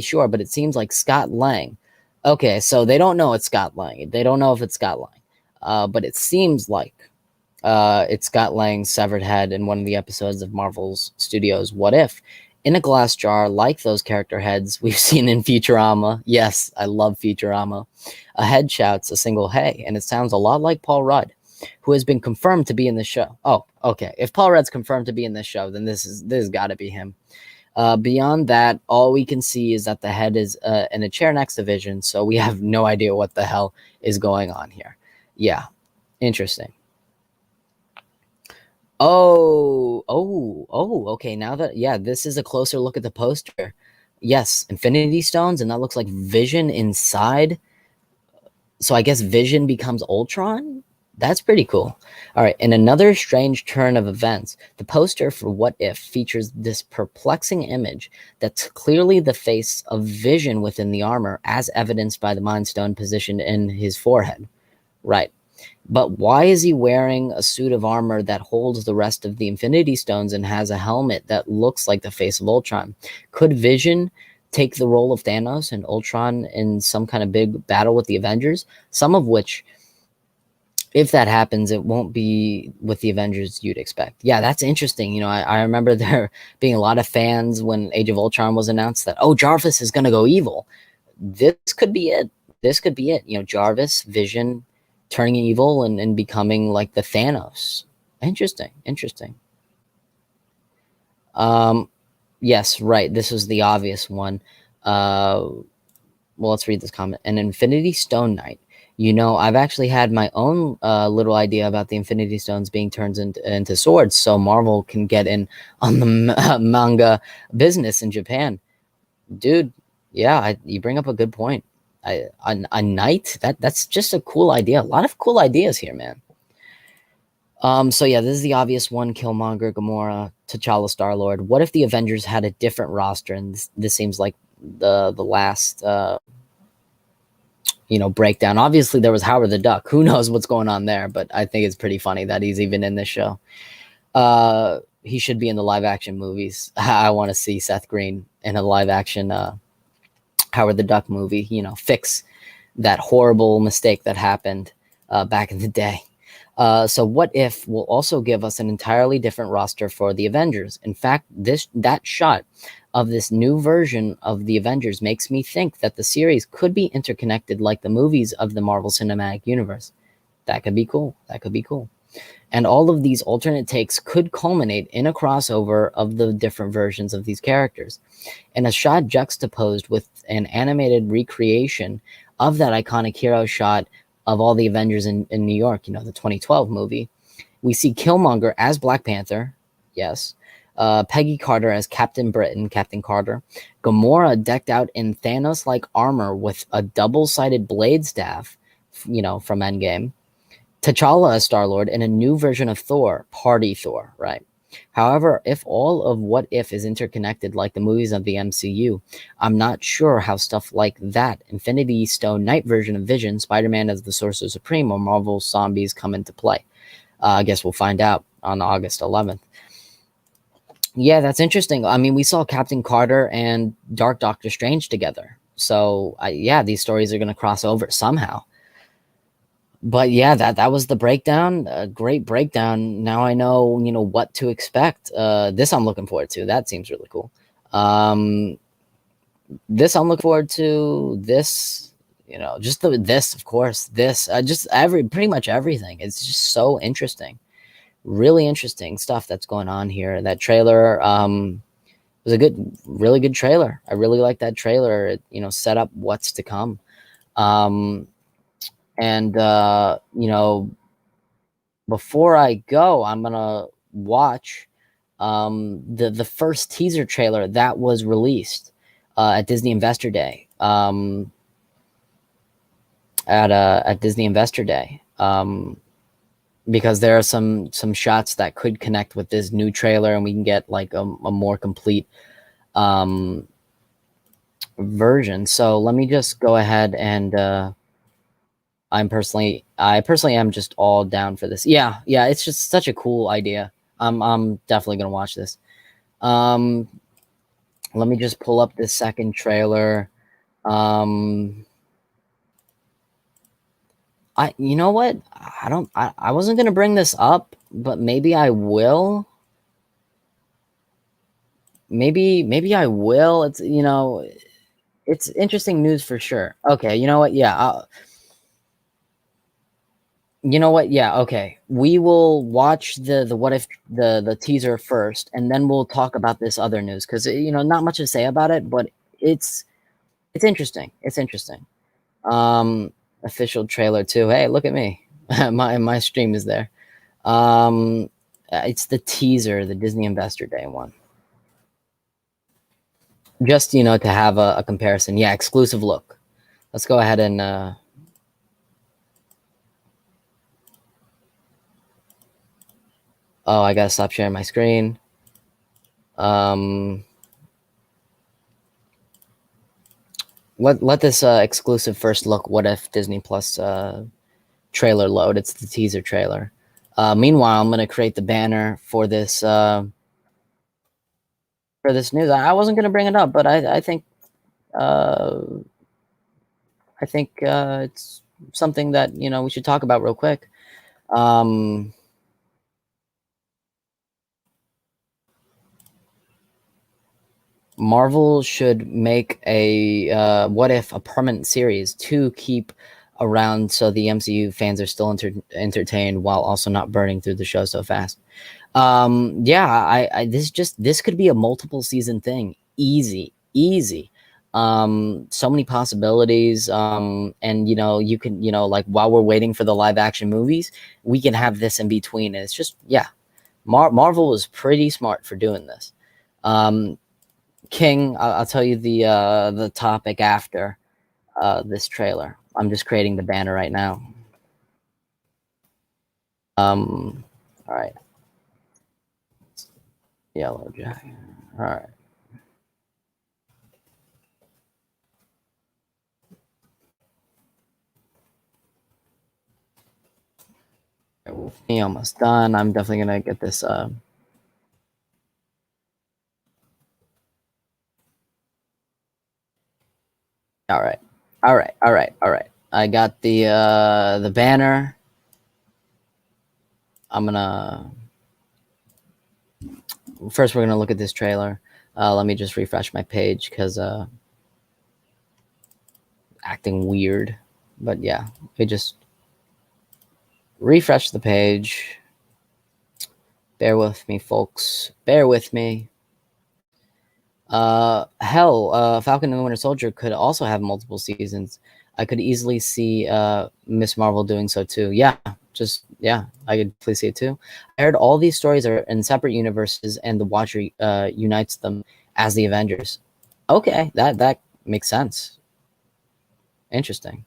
sure, but it seems like Scott Lang. Okay, so they don't know it's Scott Lang. They don't know if it's Scott Lang. But it seems like it's Scott Lang's severed head in one of the episodes of Marvel's Studios' What If, in a glass jar like those character heads we've seen in Futurama. Yes, I love Futurama. A head shouts a single hey, and it sounds a lot like Paul Rudd, who has been confirmed to be in the show. Oh, okay. If Paul Rudd's confirmed to be in this show, then this has got to be him. Beyond that, all we can see is that the head is in a chair next to Vision, so we have no idea what the hell is going on here. Yeah, interesting. Oh, okay. Now that, this is a closer look at the poster. Yes, Infinity Stones, and that looks like Vision inside. So I guess Vision becomes Ultron? That's pretty cool. All right, in another strange turn of events, the poster for What If features this perplexing image that's clearly the face of Vision within the armor, as evidenced by the Mind Stone positioned in his forehead. Right. But why is he wearing a suit of armor that holds the rest of the Infinity Stones and has a helmet that looks like the face of Ultron? Could Vision take the role of Thanos and Ultron in some kind of big battle with the Avengers? Some of which, if that happens, it won't be with the Avengers you'd expect. Yeah, that's interesting. I remember there being a lot of fans when Age of Ultron was announced that, Jarvis is going to go evil. This could be it. Jarvis, Vision, turning evil and becoming like the Thanos. Interesting. Yes, right. This was the obvious one. Well, let's read this comment. An Infinity Stone Knight. You know, I've actually had my own little idea about the Infinity Stones being turned into swords, so Marvel can get in on the manga business in Japan. Dude, yeah, you bring up a good point. A knight? That's just a cool idea. A lot of cool ideas here, man. So yeah, this is the obvious one: Killmonger, Gamora, T'Challa, Star-Lord. What if the Avengers had a different roster? And this seems like the last breakdown. Obviously there was Howard the Duck. Who knows what's going on there, but I think it's pretty funny that he's even in this show. He should be in the live action movies. I want to see Seth Green in a live action Howard the Duck movie, fix that horrible mistake that happened back in the day. So What If will also give us an entirely different roster for the Avengers. In fact, that shot of this new version of the Avengers makes me think that the series could be interconnected like the movies of the Marvel Cinematic Universe. That could be cool. And all of these alternate takes could culminate in a crossover of the different versions of these characters. And a shot juxtaposed with an animated recreation of that iconic hero shot of all the Avengers in New York, the 2012 movie. We see Killmonger as Black Panther, yes. Peggy Carter as Captain Britain, Captain Carter. Gamora decked out in Thanos-like armor with a double-sided blade staff, from Endgame. T'Challa as Star-Lord in a new version of Thor, Party Thor, right? However, if all of What If is interconnected like the movies of the MCU, I'm not sure how stuff like that, Infinity Stone Knight version of Vision, Spider-Man as the Sorcerer Supreme, or Marvel Zombies come into play. I guess we'll find out on August 11th. Yeah, that's interesting. I mean, we saw Captain Carter and Dark Doctor Strange together. So, yeah, these stories are going to cross over somehow. But yeah, that was the breakdown. A great breakdown. Now I know, what to expect. This I'm looking forward to. That seems really cool. This I'm looking forward to. This, just this, of course. This, just pretty much everything. It's just so interesting. Really interesting stuff that's going on here. That trailer was a really good trailer. I really like that trailer. It, set up what's to come. Before I go, I'm gonna watch the first teaser trailer that was released at Disney Investor Day. At Disney Investor Day. Because there are some shots that could connect with this new trailer, and we can get like a more complete version. So let me just go ahead and I personally am just all down for this. Yeah, it's just such a cool idea. I'm definitely gonna watch this. Let me just pull up this second trailer. You know what? I wasn't gonna bring this up, but maybe I will. Maybe I will. It's it's interesting news for sure. Okay, you know what? Yeah. Yeah, okay. We will watch the What If the teaser first, and then we'll talk about this other news because not much to say about it, but it's interesting. It's interesting. Official trailer too. Hey, look at me. my stream is there. It's the teaser, the Disney Investor Day one. Just to have a comparison. Yeah, exclusive look. Let's go ahead and oh, I gotta stop sharing my screen. Let this exclusive first look What If Disney Plus trailer load. It's the teaser trailer. Meanwhile, I'm gonna create the banner for this news. I wasn't gonna bring it up, but I think it's something that we should talk about real quick. Marvel should make a What If a permanent series to keep around so the MCU fans are still entertained while also not burning through the show so fast. Yeah, this could be a multiple season thing. Easy. So many possibilities. And you can, like while we're waiting for the live action movies, we can have this in between. And it's just, yeah, Marvel was pretty smart for doing this. King, I'll tell you the topic after this trailer. I'm just creating the banner right now. All right. YELLOWJACKET. All right. Me almost done. I'm definitely gonna get this. All right. I got the banner. I'm gonna first we're gonna look at this trailer. Let me just refresh my page because acting weird. But yeah, we just refresh the page. Bear with me, folks. Bear with me. Hell, Falcon and the Winter Soldier could also have multiple seasons. I could easily see Miss Marvel doing so too. Yeah, I could definitely see it too. I heard all these stories are in separate universes, and the Watcher unites them as the Avengers. Okay, that makes sense. Interesting.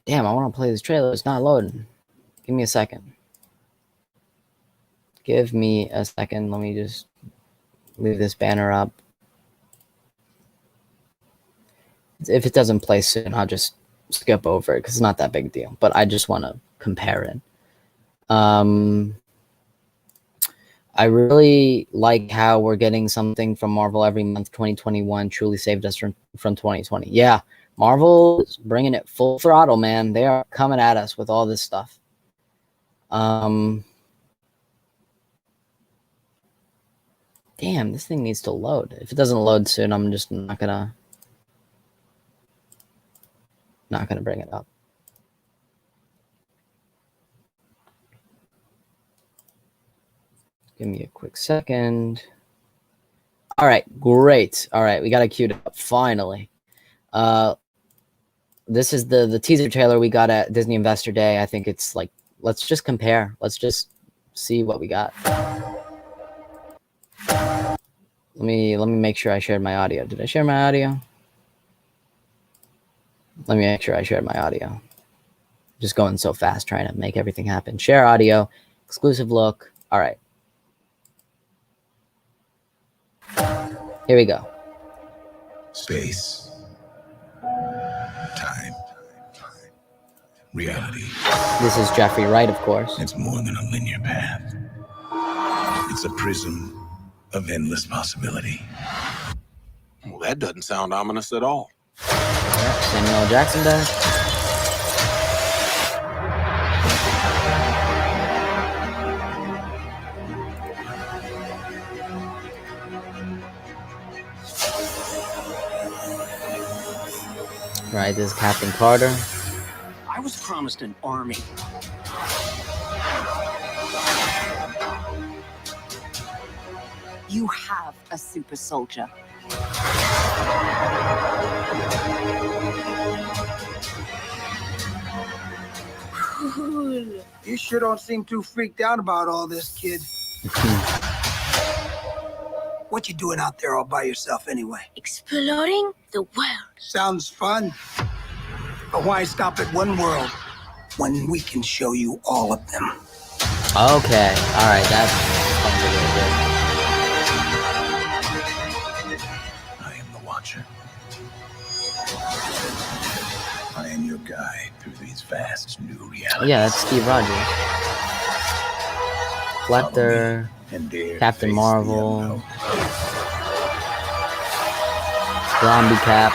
Damn, I want to play this trailer. It's not loading. Give me a second. Give me a second. Let me just leave this banner up. If it doesn't play soon, I'll just skip over it because it's not that big a deal. But I just want to compare it. I really like how we're getting something from Marvel every month. 2021 truly saved us from 2020. Yeah, Marvel is bringing it full throttle, man. They are coming at us with all this stuff. Damn, this thing needs to load. If it doesn't load soon, I'm just not gonna bring it up. Give me a quick second. All right, great. All right, we got it queued up finally. This is the teaser trailer we got at Disney Investor Day. I think it's like, let's just compare. Let's just see what we got. Let me make sure I shared my audio. Did I share my audio? Let me make sure I shared my audio. Just going so fast trying to make everything happen. Share audio, exclusive look. All right. Here we go. Space. Time. Reality. This is Jeffrey Wright, of course. It's more than a linear path. It's a prism of endless possibility. Well, that doesn't sound ominous at all. Yeah, Samuel L. Jackson does. Right, this is Captain Carter. I was promised an army. You have a super soldier. Cool. You sure don't seem too freaked out about all this, kid. What you doing out there all by yourself anyway? Exploring the world. Sounds fun. But why stop at one world when we can show you all of them? Okay, all right, that's a little bit. I am the Watcher. I am your guide through these vast new realities. Yeah, that's Steve Rogers. Flecter, Captain Marvel, Zombie Cap.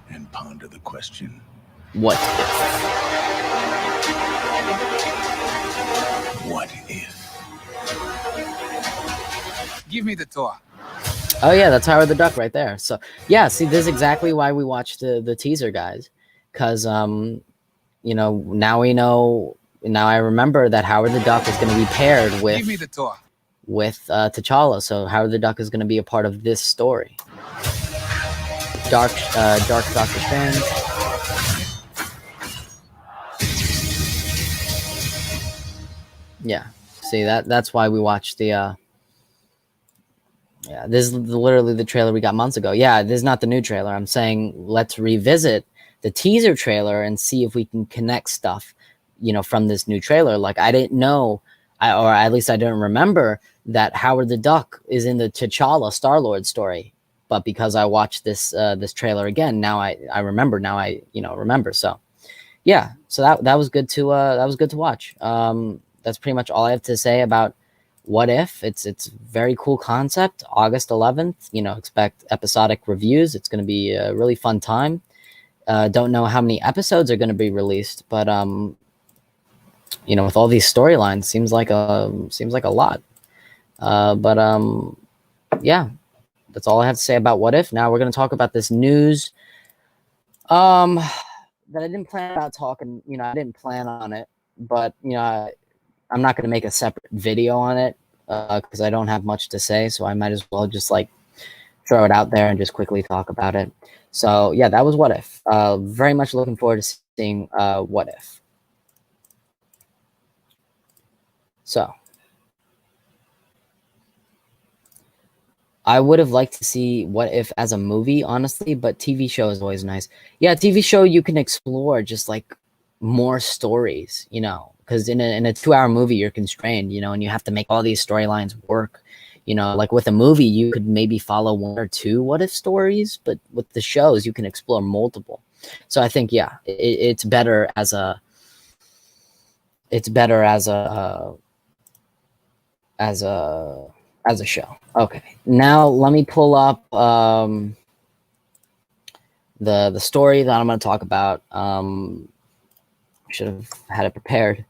And ponder the question. What if? What if? Give me the tour. Oh yeah, that's Howard the Duck right there. So yeah, see, this is exactly why we watched the teaser, guys, because you know, now we know. Now I remember that Howard the Duck is going to be paired with Give me the tour. T'Challa. So Howard the Duck is going to be a part of this story. Dark Doctor Strange. Yeah, see that's why we watched the. Yeah, this is literally the trailer we got months ago. Yeah, this is not the new trailer. I'm saying let's revisit the teaser trailer and see if we can connect stuff, you know, from this new trailer. Like I didn't know, or at least I didn't remember that Howard the Duck is in the T'Challa Star-Lord story. But because I watched this this trailer again, now I remember. Now I remember. So yeah, so that was good to watch. That's pretty much all I have to say about What If. It's very cool concept. August 11th, you know, expect episodic reviews. It's going to be a really fun time. Don't know how many episodes are going to be released, but you know, with all these storylines, seems like a lot. Yeah, that's all I have to say about What If. Now we're going to talk about this news that I didn't plan about talking. You know, I didn't plan on it, but you know, I'm not going to make a separate video on it because I don't have much to say, so I might as well just like throw it out there and just quickly talk about it. So yeah, that was What If. Very much looking forward to seeing What If. So I would have liked to see What If as a movie, honestly, but TV show is always nice. Yeah, TV show you can explore just like more stories, you know, because in a 2-hour movie you're constrained, you know, and you have to make all these storylines work. You know, like with a movie you could maybe follow 1 or 2 what if stories, but with the shows you can explore multiple. So I think yeah, it's better as a show. Okay, now let me pull up the story that I'm going to talk about. Should have had it prepared,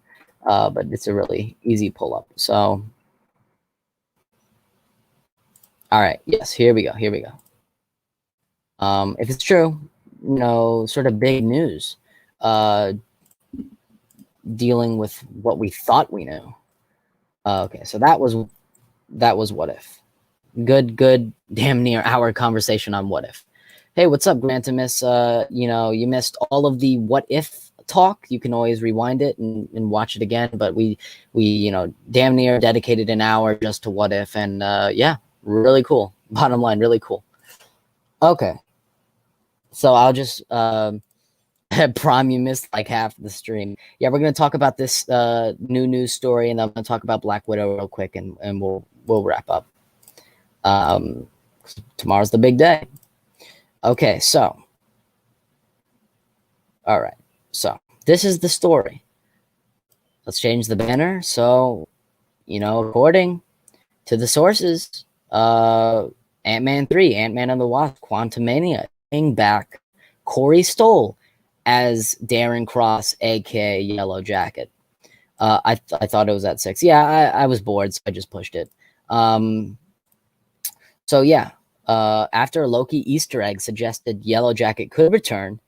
but it's a really easy pull up. So, all right, yes, here we go. If it's true, you know, sort of big news, dealing with what we thought we knew. Okay, so that was What If. Good, damn near hour conversation on What If. Hey, what's up, Grantimus? You know, you missed all of the What If talk. You can always rewind it and watch it again. But we you know, damn near dedicated an hour just to What If, and yeah, really cool. Bottom line, really cool. Okay, so I'll just prom, you missed like half the stream. Yeah, we're gonna talk about this new news story, and I'm gonna talk about Black Widow real quick, and we'll wrap up. Tomorrow's the big day. Okay, so all right, so this is the story. Let's change the banner. So, you know, according to the sources, Ant-Man 3, Ant-Man and the Wasp, Quantumania, bring back Corey Stoll as Darren Cross, aka Yellow Jacket. I thought it was at 6. Yeah, I was bored, so I just pushed it. So yeah, after a Loki Easter egg suggested Yellow Jacket could return,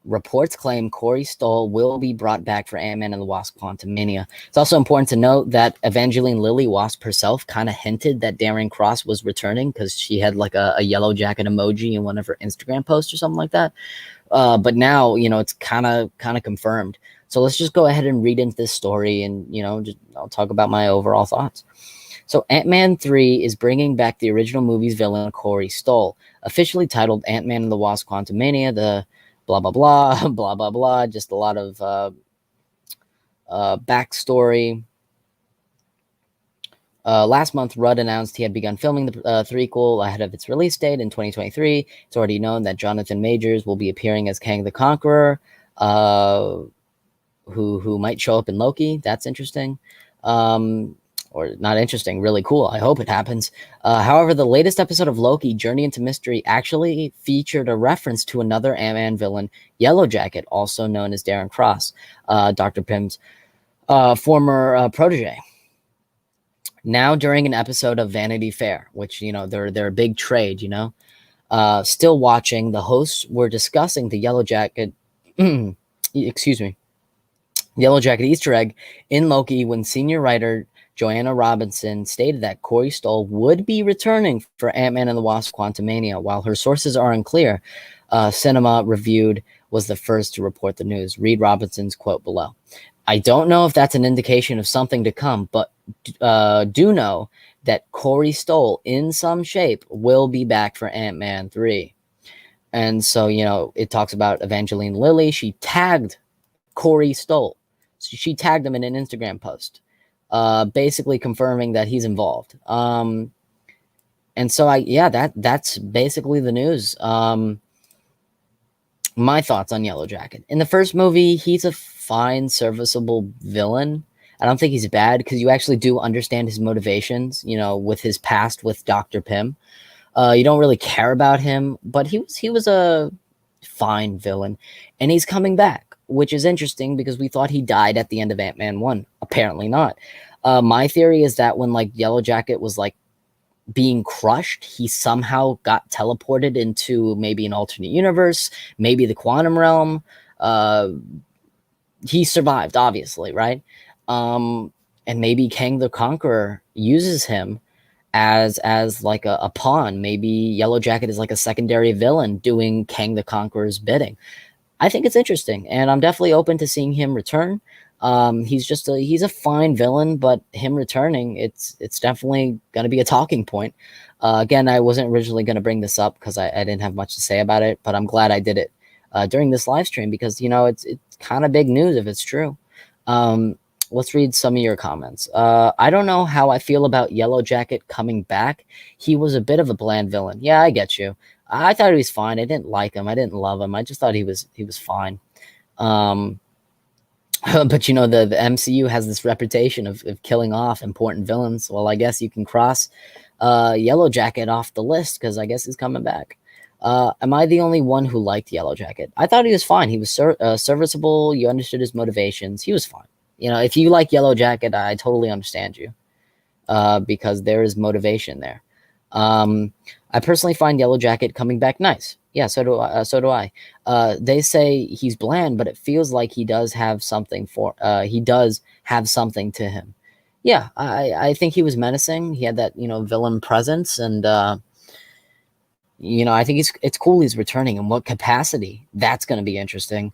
reports claim Corey Stoll will be brought back for Ant-Man and the Wasp: Quantumania. It's also important to note that Evangeline Lilly Wasp herself kind of hinted that Darren Cross was returning because she had like a Yellow Jacket emoji in one of her Instagram posts or something like that. But now, you know, it's kind of confirmed. So let's just go ahead and read into this story, and you know, I'll talk about my overall thoughts. So Ant-Man 3 is bringing back the original movie's villain, Corey Stoll, officially titled Ant-Man and the Wasp: Quantumania, the blah, blah, blah, blah, blah, blah, just a lot of backstory. Last month, Rudd announced he had begun filming the threequel ahead of its release date in 2023. It's already known that Jonathan Majors will be appearing as Kang the Conqueror, who might show up in Loki. That's interesting. Or not interesting, really cool. I hope it happens. However, the latest episode of Loki, Journey into Mystery, actually featured a reference to another Ant-Man villain, Yellowjacket, also known as Darren Cross, Dr. Pym's former protege. Now, during an episode of Vanity Fair, which, they're a big trade, still watching, the hosts were discussing the Yellow Jacket, excuse me, Yellow Jacket Easter egg in Loki when senior writer Joanna Robinson stated that Corey Stoll would be returning for Ant-Man and the Wasp: Quantumania. While her sources are unclear, Cinema Reviewed was the first to report the news. Read Robinson's quote below. I don't know if that's an indication of something to come, but do know that Corey Stoll, in some shape, will be back for Ant-Man 3. And so, it talks about Evangeline Lilly. She tagged Corey Stoll. So she tagged him in an Instagram post, basically confirming that he's involved. And so that's basically the news. My thoughts on Yellow Jacket. In the first movie, he's a fine, serviceable villain. I don't think he's bad because you actually do understand his motivations, with his past with Dr. Pym. You don't really care about him, but he was a fine villain, and he's coming back, which is interesting because we thought he died at the end of Ant-Man 1. Apparently not. My theory is that when Yellow Jacket was being crushed, he somehow got teleported into maybe an alternate universe, maybe the quantum realm. He survived, obviously, right? And maybe Kang the Conqueror uses him as a pawn. Maybe Yellow Jacket is a secondary villain doing Kang the Conqueror's bidding. I think it's interesting, and I'm definitely open to seeing him return. He's a fine villain, but him returning, it's definitely going to be a talking point. Again, I wasn't originally going to bring this up because I didn't have much to say about it, but I'm glad I did it during this live stream because, it's kind of big news if it's true. Let's read some of your comments. I don't know how I feel about Yellow Jacket coming back. He was a bit of a bland villain. Yeah, I get you. I thought he was fine. I didn't like him. I didn't love him. I just thought he was fine. But the MCU has this reputation of killing off important villains. Well, I guess you can cross Yellow Jacket off the list because I guess he's coming back. Am I the only one who liked Yellow Jacket? I thought he was fine. He was serviceable. You understood his motivations. He was fine. If you like Yellow Jacket, I totally understand you because there is motivation there. I personally find Yellow Jacket coming back nice. Yeah, so do I. They say he's bland, but it feels like he does have something to him. Yeah, I think he was menacing. He had that, villain presence, and I think it's cool he's returning. In what capacity? That's going to be interesting.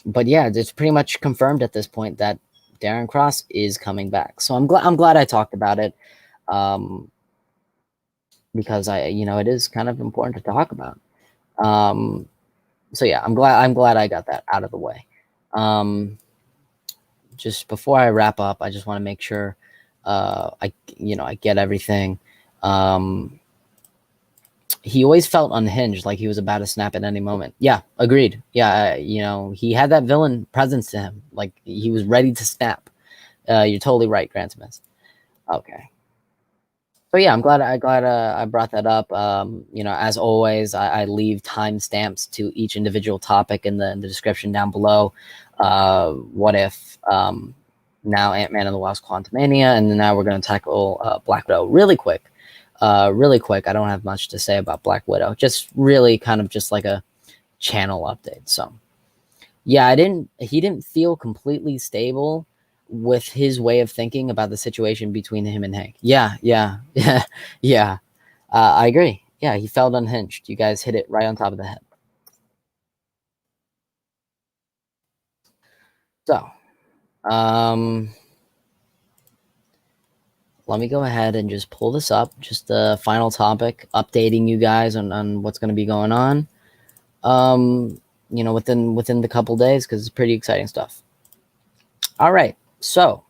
But yeah, it's pretty much confirmed at this point that Darren Cross is coming back. So I'm glad I talked about it. Because it is kind of important to talk about. So yeah, I'm glad I got that out of the way. Just before I wrap up, I just want to make sure I get everything. He always felt unhinged, like he was about to snap at any moment. Yeah, agreed. Yeah, he had that villain presence to him, like he was ready to snap. You're totally right, Grantimus. Okay. So yeah, I'm glad I brought that up. As always, I leave timestamps to each individual topic in the description down below. What if now Ant-Man and the Wasp: Quantumania, and then now we're going to tackle Black Widow really quick. Really quick. I don't have much to say about Black Widow. Just really kind of just like a channel update. So yeah, he didn't feel completely stable with his way of thinking about the situation between him and Hank. Yeah. I agree. Yeah, he felt unhinged. You guys hit it right on top of the head. So, let me go ahead and just pull this up. Just the final topic, updating you guys on what's going to be going on. Within the couple days, because it's pretty exciting stuff. All right. So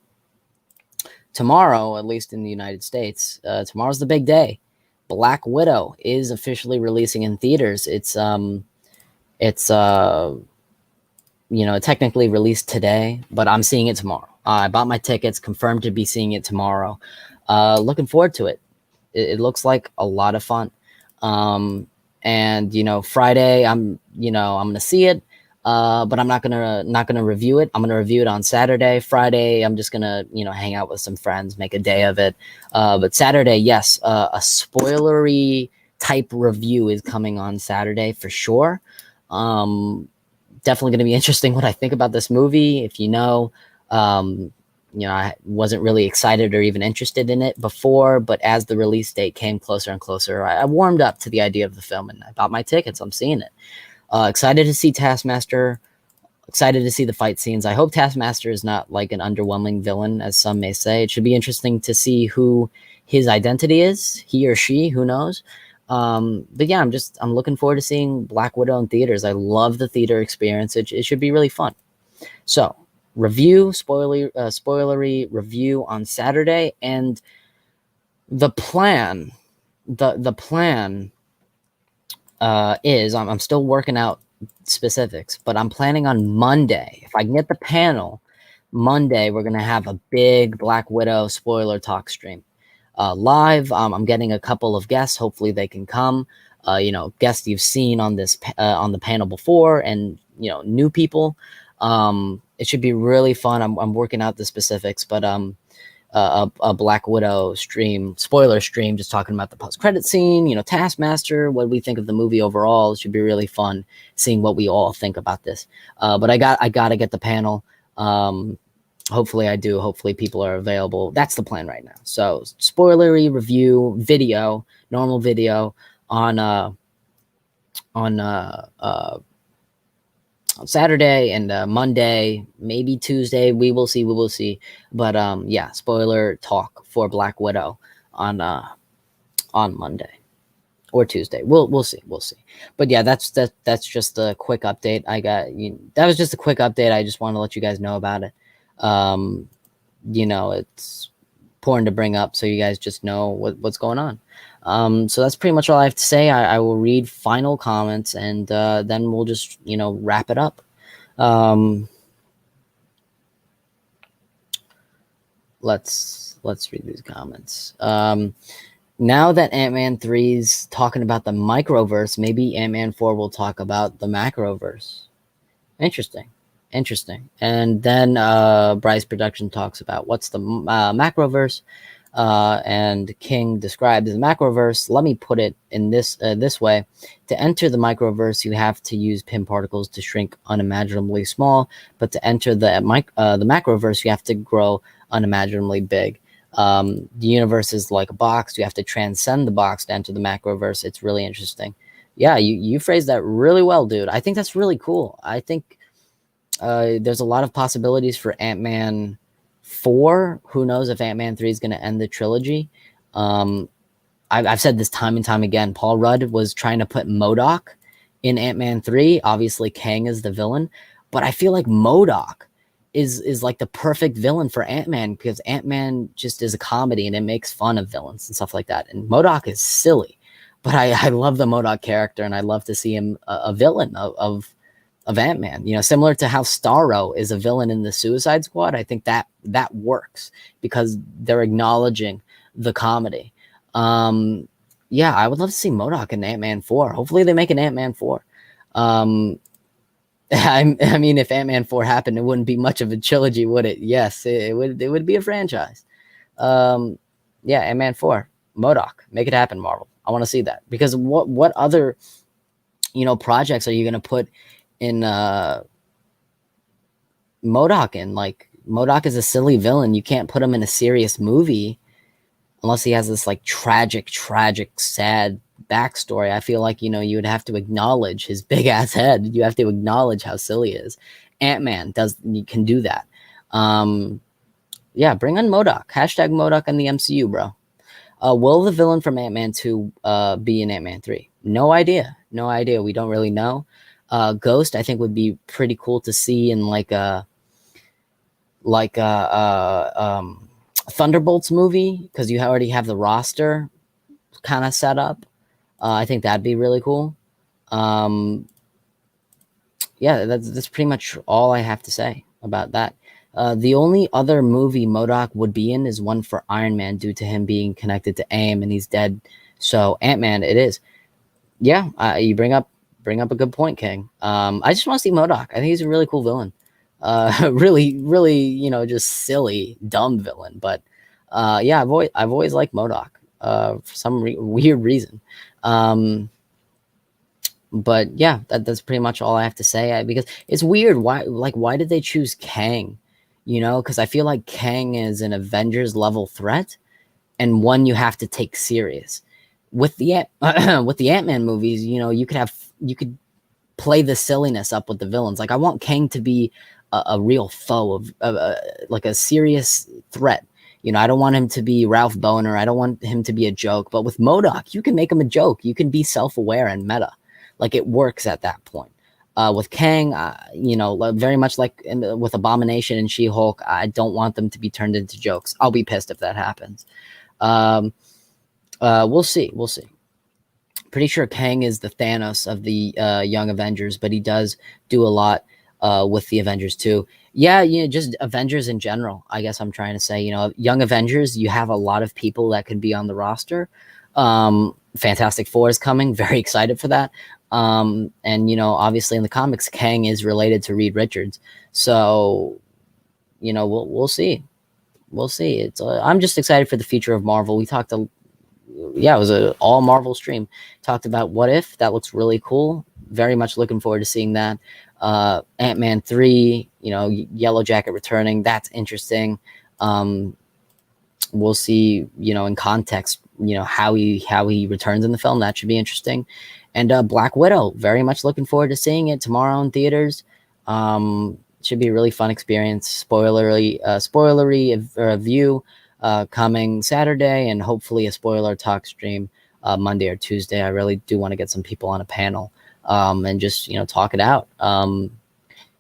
tomorrow, at least in the United States, tomorrow's the big day. Black Widow is officially releasing in theaters. It's technically released today, but I'm seeing it tomorrow. I bought my tickets, confirmed to be seeing it tomorrow. Looking forward to it. It looks like a lot of fun. And Friday, I'm going to see it. but I'm not gonna review it. I'm gonna review it on Saturday. Friday, I'm just gonna hang out with some friends, make a day of it. But Saturday, yes, a spoilery type review is coming on Saturday for sure. Definitely gonna be interesting what I think about this movie. If I wasn't really excited or even interested in it before, but as the release date came closer and closer, I warmed up to the idea of the film and I bought my tickets. I'm seeing it. Excited to see Taskmaster. Excited to see the fight scenes. I hope Taskmaster is not like an underwhelming villain, as some may say. It should be interesting to see who his identity is, he or she, who knows. But yeah, I'm looking forward to seeing Black Widow in theaters. I love the theater experience. It should be really fun. So, spoilery review on Saturday, and the plan is I'm still working out specifics, but I'm planning on Monday. If I can get the panel, Monday we're gonna have a big Black Widow spoiler talk stream live. I'm getting a couple of guests. Hopefully they can come. Guests you've seen on this on the panel before, and new people. It should be really fun. I'm working out the specifics, but a Black Widow stream, spoiler stream, just talking about the post-credit scene, Taskmaster, what we think of the movie overall. It should be really fun seeing what we all think about this. But I gotta get the panel. Hopefully I do. Hopefully people are available. That's the plan right now. So spoilery review video, normal video on Saturday and Monday, maybe Tuesday. We will see. But yeah, spoiler talk for Black Widow on Monday or Tuesday. We'll see. But yeah, that's just a quick update. That was just a quick update. I just want to let you guys know about it. It's important to bring up so you guys just know what's going on. So that's pretty much all I have to say. I will read final comments and then we'll just, wrap it up. Let's read these comments. Now that Ant-Man 3's talking about the microverse, maybe Ant-Man 4 will talk about the macroverse. Interesting. And then Bryce Production talks about what's the macroverse. And King describes the macroverse. Let me put it in this way. To enter the microverse, you have to use Pym particles to shrink unimaginably small, but to enter the macroverse, you have to grow unimaginably big. The universe is like a box. You have to transcend the box to enter the macroverse. It's really interesting. Yeah, you phrased that really well, dude. I think that's really cool. I think there's a lot of possibilities for Ant-Man 4. Who knows if Ant-Man 3 is going to end the trilogy? I've said this time and time again. Paul Rudd was trying to put MODOK in Ant-Man 3. Obviously, Kang is the villain, but I feel like MODOK is like the perfect villain for Ant-Man, because Ant-Man just is a comedy and it makes fun of villains and stuff like that. And MODOK is silly, but I love the MODOK character, and I love to see him a villain of Ant-Man, similar to how Starro is a villain in the Suicide Squad. I think that works because they're acknowledging the comedy. Yeah, I would love to see MODOK in Ant-Man 4. Hopefully they make an Ant-Man 4. I mean, if Ant-Man 4 happened, it wouldn't be much of a trilogy, would it? Yes, it would be a franchise. Yeah, Ant-Man 4, MODOK, make it happen, Marvel. I want to see that, because what other projects are you going to put in MODOK in? Like, MODOK is a silly villain. You can't put him in a serious movie unless he has this like tragic, sad backstory. I feel like, you would have to acknowledge his big ass head. You have to acknowledge how silly he is. Ant-Man can do that. Yeah, bring on MODOK. Hashtag MODOK in the MCU, bro. Will the villain from Ant-Man 2 be in Ant-Man 3? No idea. We don't really know. Ghost, I think, would be pretty cool to see in like a Thunderbolts movie, because you already have the roster kind of set up. I think that'd be really cool. Yeah, that's pretty much all I have to say about that. The only other movie MODOK would be in is one for Iron Man, due to him being connected to AIM and he's dead. So Ant-Man it is. Yeah, you bring up bring up a good point, King. I just want to see MODOK. I think he's a really cool villain. Really, really, you know, just silly, dumb villain. But yeah, I've always liked MODOK for some weird reason. But yeah, that's pretty much all I have to say. Because it's weird. Why did they choose Kang? You know, because I feel like Kang is an Avengers level threat and one you have to take serious. With the with the Ant-Man movies, you know, you could play the silliness up with the villains. Like I want Kang to be a real foe of like a serious threat. You know, I don't want him to be Ralph Boner. I don't want him to be a joke. But with MODOK, you can make him a joke. You can be self-aware and meta. Like it works at that point. With Kang, you know, very much like with Abomination and She-Hulk, I don't want them to be turned into jokes. I'll be pissed if that happens. We'll see. We'll see. Pretty sure Kang is the Thanos of the Young Avengers, but he does do a lot with the Avengers too. Yeah, you know, just Avengers in general. I guess I'm trying to say, you know, Young Avengers, you have a lot of people that could be on the roster. Fantastic Four is coming. Very excited for that. And, you know, obviously in the comics, Kang is related to Reed Richards. So, you know, we'll see. We'll see. It's I'm just excited for the future of Marvel. We talked yeah, it was an all Marvel stream. Talked about What If. That looks really cool. Very much looking forward to seeing that. Ant-Man 3, you know, YELLOWJACKET returning. That's interesting. We'll see, you know, in context, you know, how he returns in the film. That should be interesting. And Black Widow, very much looking forward to seeing it tomorrow in theaters. Should be a really fun experience. Spoilery review coming Saturday, and hopefully a spoiler talk stream Monday or Tuesday. I really do want to get some people on a panel and just, you know, talk it out.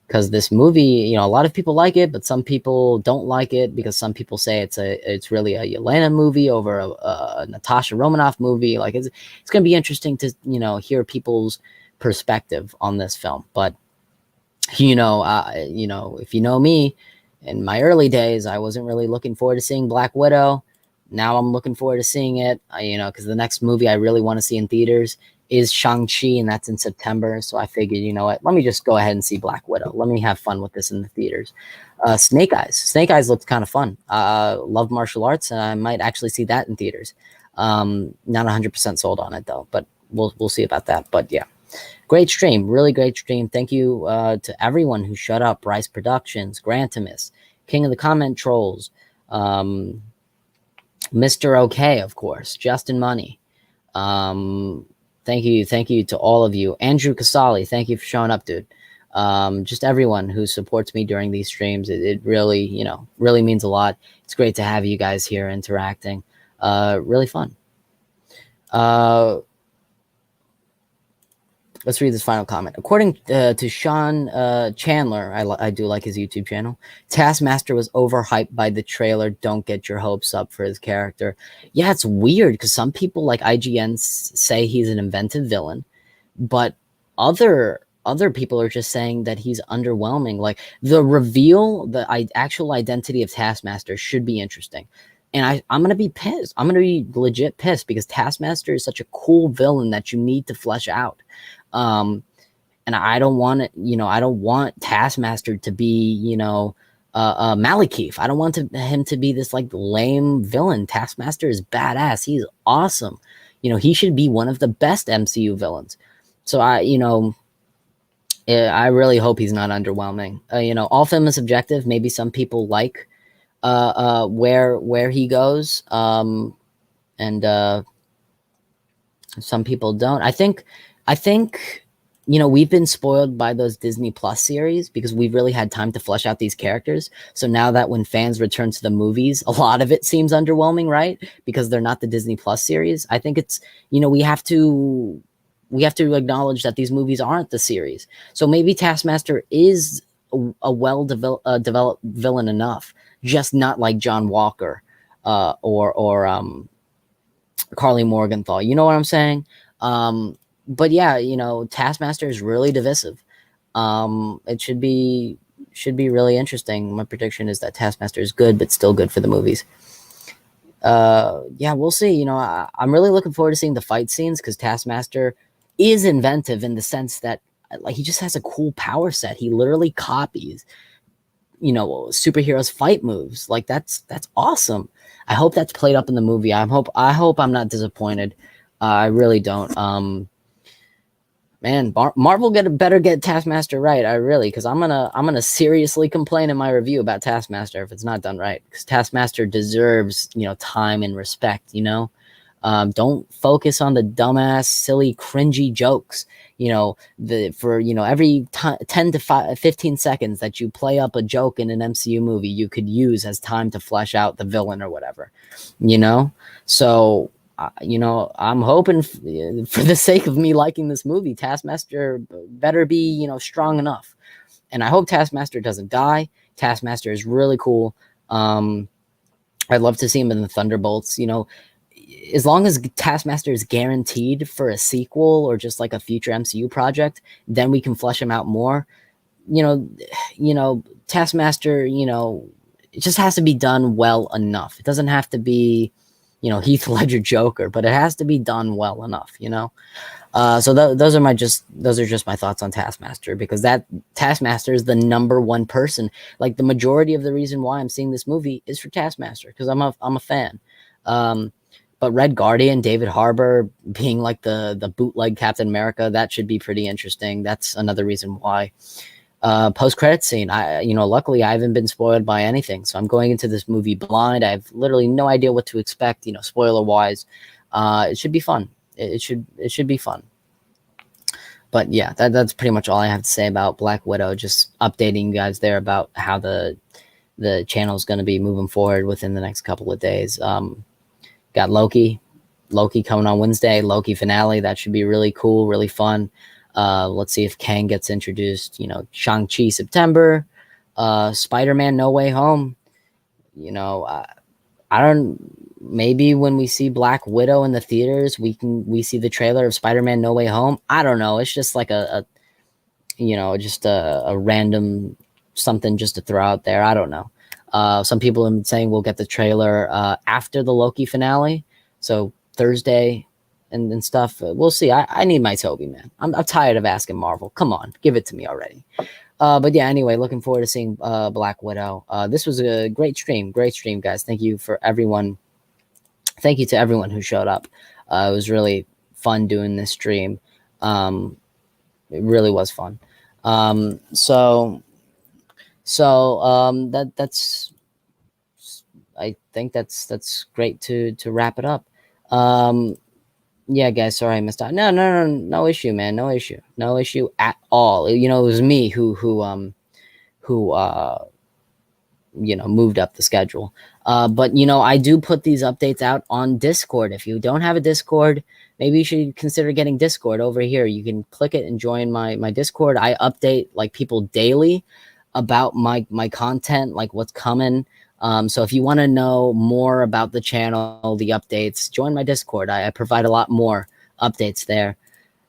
Because this movie, you know, a lot of people like it, but some people don't like it because some people say it's really a Yelena movie over a Natasha Romanoff movie. Like it's going to be interesting to, you know, hear people's perspective on this film. But you know, if you know me, in my early days, I wasn't really looking forward to seeing Black Widow. Now I'm looking forward to seeing it, you know, because the next movie I really want to see in theaters is Shang-Chi, and that's in September. So I figured, you know what, let me just go ahead and see Black Widow. Let me have fun with this in the theaters. Snake Eyes. Snake Eyes looked kind of fun. Love martial arts, and I might actually see that in theaters. Not 100% sold on it, though, but we'll see about that. But yeah. Great stream, really great stream. Thank you to everyone who shut up. Rice Productions, Grantimus, King of the Comment Trolls, Mr. OK, of course, Justin Money. Thank you to all of you. Andrew Casali, thank you for showing up, dude. Just everyone who supports me during these streams. It really, you know, really means a lot. It's great to have you guys here interacting. Really fun. Let's read this final comment. According to Sean Chandler, I do like his YouTube channel, Taskmaster was overhyped by the trailer. Don't get your hopes up for his character. Yeah, it's weird because some people like IGN say he's an inventive villain, but other people are just saying that he's underwhelming. Like the reveal, the actual identity of Taskmaster should be interesting. And I'm going to be pissed. I'm going to be legit pissed because Taskmaster is such a cool villain that you need to flesh out. And I don't want it, you know, I don't want Taskmaster to be, you know, Malekith. I don't want him to be this like lame villain. Taskmaster is badass. He's awesome. You know, he should be one of the best MCU villains. So I really hope he's not underwhelming. You know, all film is subjective. Maybe some people like where he goes. And some people don't. I think, you know, we've been spoiled by those Disney Plus series because we've really had time to flesh out these characters. So now that when fans return to the movies, a lot of it seems underwhelming, right? Because they're not the Disney Plus series. I think it's, you know, we have to acknowledge that these movies aren't the series. So maybe Taskmaster is a well-developed villain enough, just not like John Walker or Carly Morgenthau. You know what I'm saying? But yeah, you know, Taskmaster is really divisive. It should be really interesting. My prediction is that Taskmaster is good, but still good for the movies. Yeah, we'll see. You know, I'm really looking forward to seeing the fight scenes because Taskmaster is inventive in the sense that like he just has a cool power set. He literally copies, you know, superheroes fight moves. Like that's awesome. I hope that's played up in the movie. I hope I'm not disappointed. I really don't. Man, Marvel better get Taskmaster right. Because I'm gonna seriously complain in my review about Taskmaster if it's not done right. Because Taskmaster deserves, you know, time and respect. You know, don't focus on the dumbass, silly, cringy jokes. You know, every 10 to 15 seconds that you play up a joke in an MCU movie, you could use as time to flesh out the villain or whatever. You know, so. You know, I'm hoping for the sake of me liking this movie, Taskmaster better be, you know, strong enough. And I hope Taskmaster doesn't die. Taskmaster is really cool. I'd love to see him in the Thunderbolts. You know, as long as Taskmaster is guaranteed for a sequel or just like a future MCU project, then we can flesh him out more. You know, Taskmaster, you know, it just has to be done well enough. It doesn't have to be, you know, Heath Ledger Joker, but it has to be done well enough, you know? So those are just my thoughts on Taskmaster, because that Taskmaster is the #1 person. Like the majority of the reason why I'm seeing this movie is for Taskmaster, because I'm a fan. But Red Guardian, David Harbour being like the bootleg Captain America, that should be pretty interesting. That's another reason why. Post-credit scene, luckily I haven't been spoiled by anything, so I'm going into this movie blind. I have literally no idea what to expect, you know, spoiler wise. It should be fun. It should be fun. But yeah, that's pretty much all I have to say about Black Widow. Just updating you guys there about how the channel is going to be moving forward within the next couple of days. Got Loki coming on Wednesday, Loki finale. That should be really cool, really fun. Let's see if Kang gets introduced. You know, Shang-Chi September, Spider-Man No Way Home. You know, I don't. Maybe when we see Black Widow in the theaters, we see the trailer of Spider-Man No Way Home. I don't know. It's just like a random something just to throw out there. I don't know. Some people have been saying we'll get the trailer after the Loki finale, so Thursday. And stuff. We'll see. I need my Toby, man. I'm tired of asking Marvel. Come on, give it to me already. But yeah, anyway, looking forward to seeing Black Widow. This was a great stream, guys. Thank you for everyone. Thank you to everyone who showed up. It was really fun doing this stream. It really was fun. That's. I think that's great to wrap it up. Yeah, guys, sorry I missed out. No issue, man. No issue at all. You know, it was me who moved up the schedule. But you know, I do put these updates out on Discord. If you don't have a Discord, maybe you should consider getting Discord over here. You can click it and join my Discord. I update like people daily about my content, like what's coming. So if you want to know more about the channel, the updates, join my Discord. I provide a lot more updates there.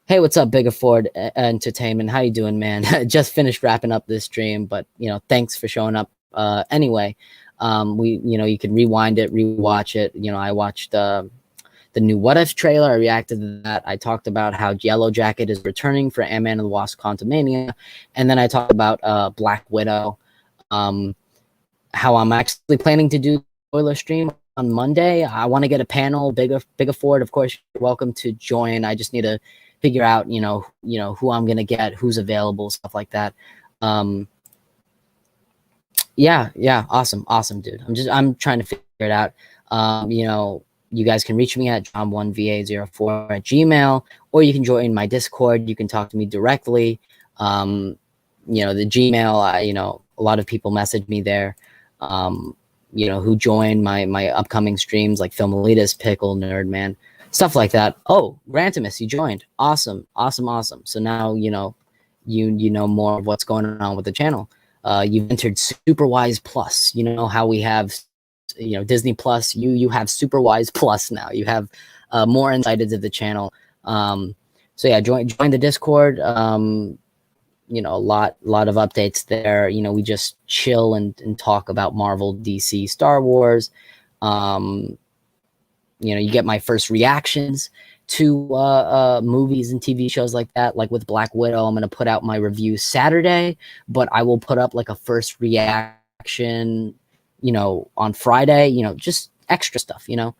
Hey, what's up, Big Afford Entertainment? How you doing, man? Just finished wrapping up this stream, but you know, thanks for showing up. Anyway, you can rewind it, rewatch it. You know, I watched the new What If trailer. I reacted to that. I talked about how YELLOWJACKET is returning for Ant-Man and the Wasp: Quantumania, and then I talked about Black Widow. How I'm actually planning to do spoiler stream on Monday. I want to get a panel. Big Afford, of course, you're welcome to join. I just need to figure out, you know who I'm gonna get, who's available, stuff like that. Yeah, awesome, dude. I'm trying to figure it out. You know, you guys can reach me at john1va04@gmail, or you can join my Discord. You can talk to me directly. You know, the Gmail. A lot of people message me there. Who join my upcoming streams, like Film Elitist, Pickle, Nerdman, stuff like that. Oh, Rantimus, you joined. Awesome. So now you know more of what's going on with the channel. You've entered Superwise Plus. You know how we have, Disney Plus. You have Superwise Plus now. You have more insight into the channel. So yeah, join the Discord. A lot of updates there. We just chill and talk about Marvel, DC, Star Wars. You get my first reactions to movies and TV shows like that. Like with Black Widow, I'm going to put out my review Saturday, but I will put up like a first reaction, you know, on Friday, you know, just extra stuff, you know.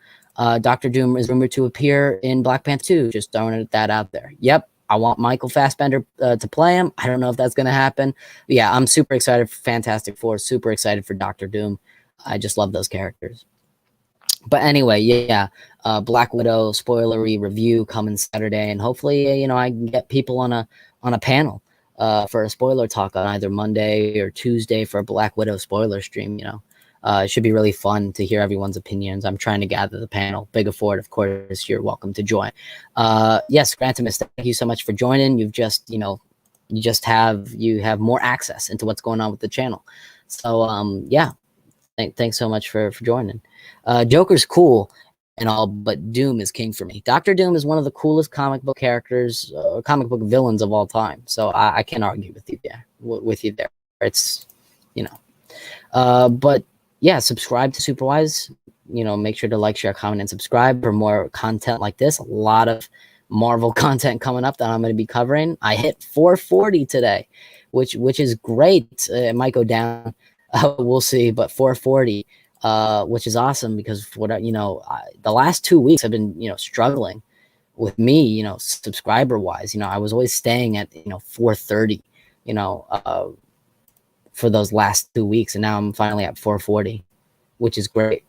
Doctor Doom is rumored to appear in Black Panther 2, just throwing that out there. Yep, I want Michael Fassbender to play him. I don't know if that's going to happen. But yeah, I'm super excited for Fantastic Four, super excited for Doctor Doom. I just love those characters. But anyway, yeah, Black Widow spoilery review coming Saturday, and hopefully, you know, I can get people on a panel for a spoiler talk on either Monday or Tuesday for a Black Widow spoiler stream. You know, it should be really fun to hear everyone's opinions. I'm trying to gather the panel. Big Afford, of course, you're welcome to join. Yes, Grantimus, thank you so much for joining. You've just, you know, you have more access into what's going on with the channel. So yeah, thanks so much for joining. Joker's cool and all, but Doom is king for me. Doctor Doom is one of the coolest comic book characters, comic book villains of all time. So I can't argue with you there. It's, you know, but yeah, subscribe to Superwise. You know, make sure to like, share, comment, and subscribe for more content like this. A lot of Marvel content coming up that I'm going to be covering. I hit 440 today, which is great. It might go down. We'll see, but 440. Which is awesome because you know, the last 2 weeks have been, you know, struggling with me, you know, subscriber wise. You know, I was always staying at, you know, 430, you know, for those last 2 weeks, and now I'm finally at 440, which is great,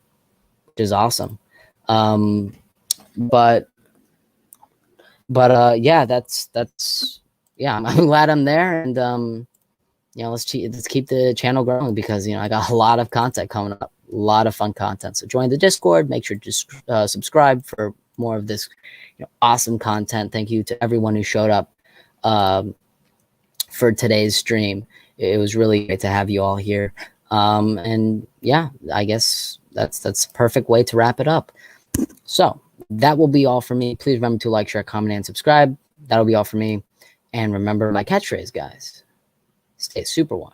which is awesome. But yeah, that's yeah, I'm glad I'm there, and you know, let's keep the channel growing because, you know, I got a lot of content coming up. A lot of fun content. So join the Discord. Make sure to subscribe for more of this, you know, awesome content. Thank you to everyone who showed up for today's stream. It was really great to have you all here. And yeah, I guess that's a perfect way to wrap it up. So that will be all for me. Please remember to like, share, comment, and subscribe. That'll be all for me. And remember my catchphrase, guys. Stay super wise.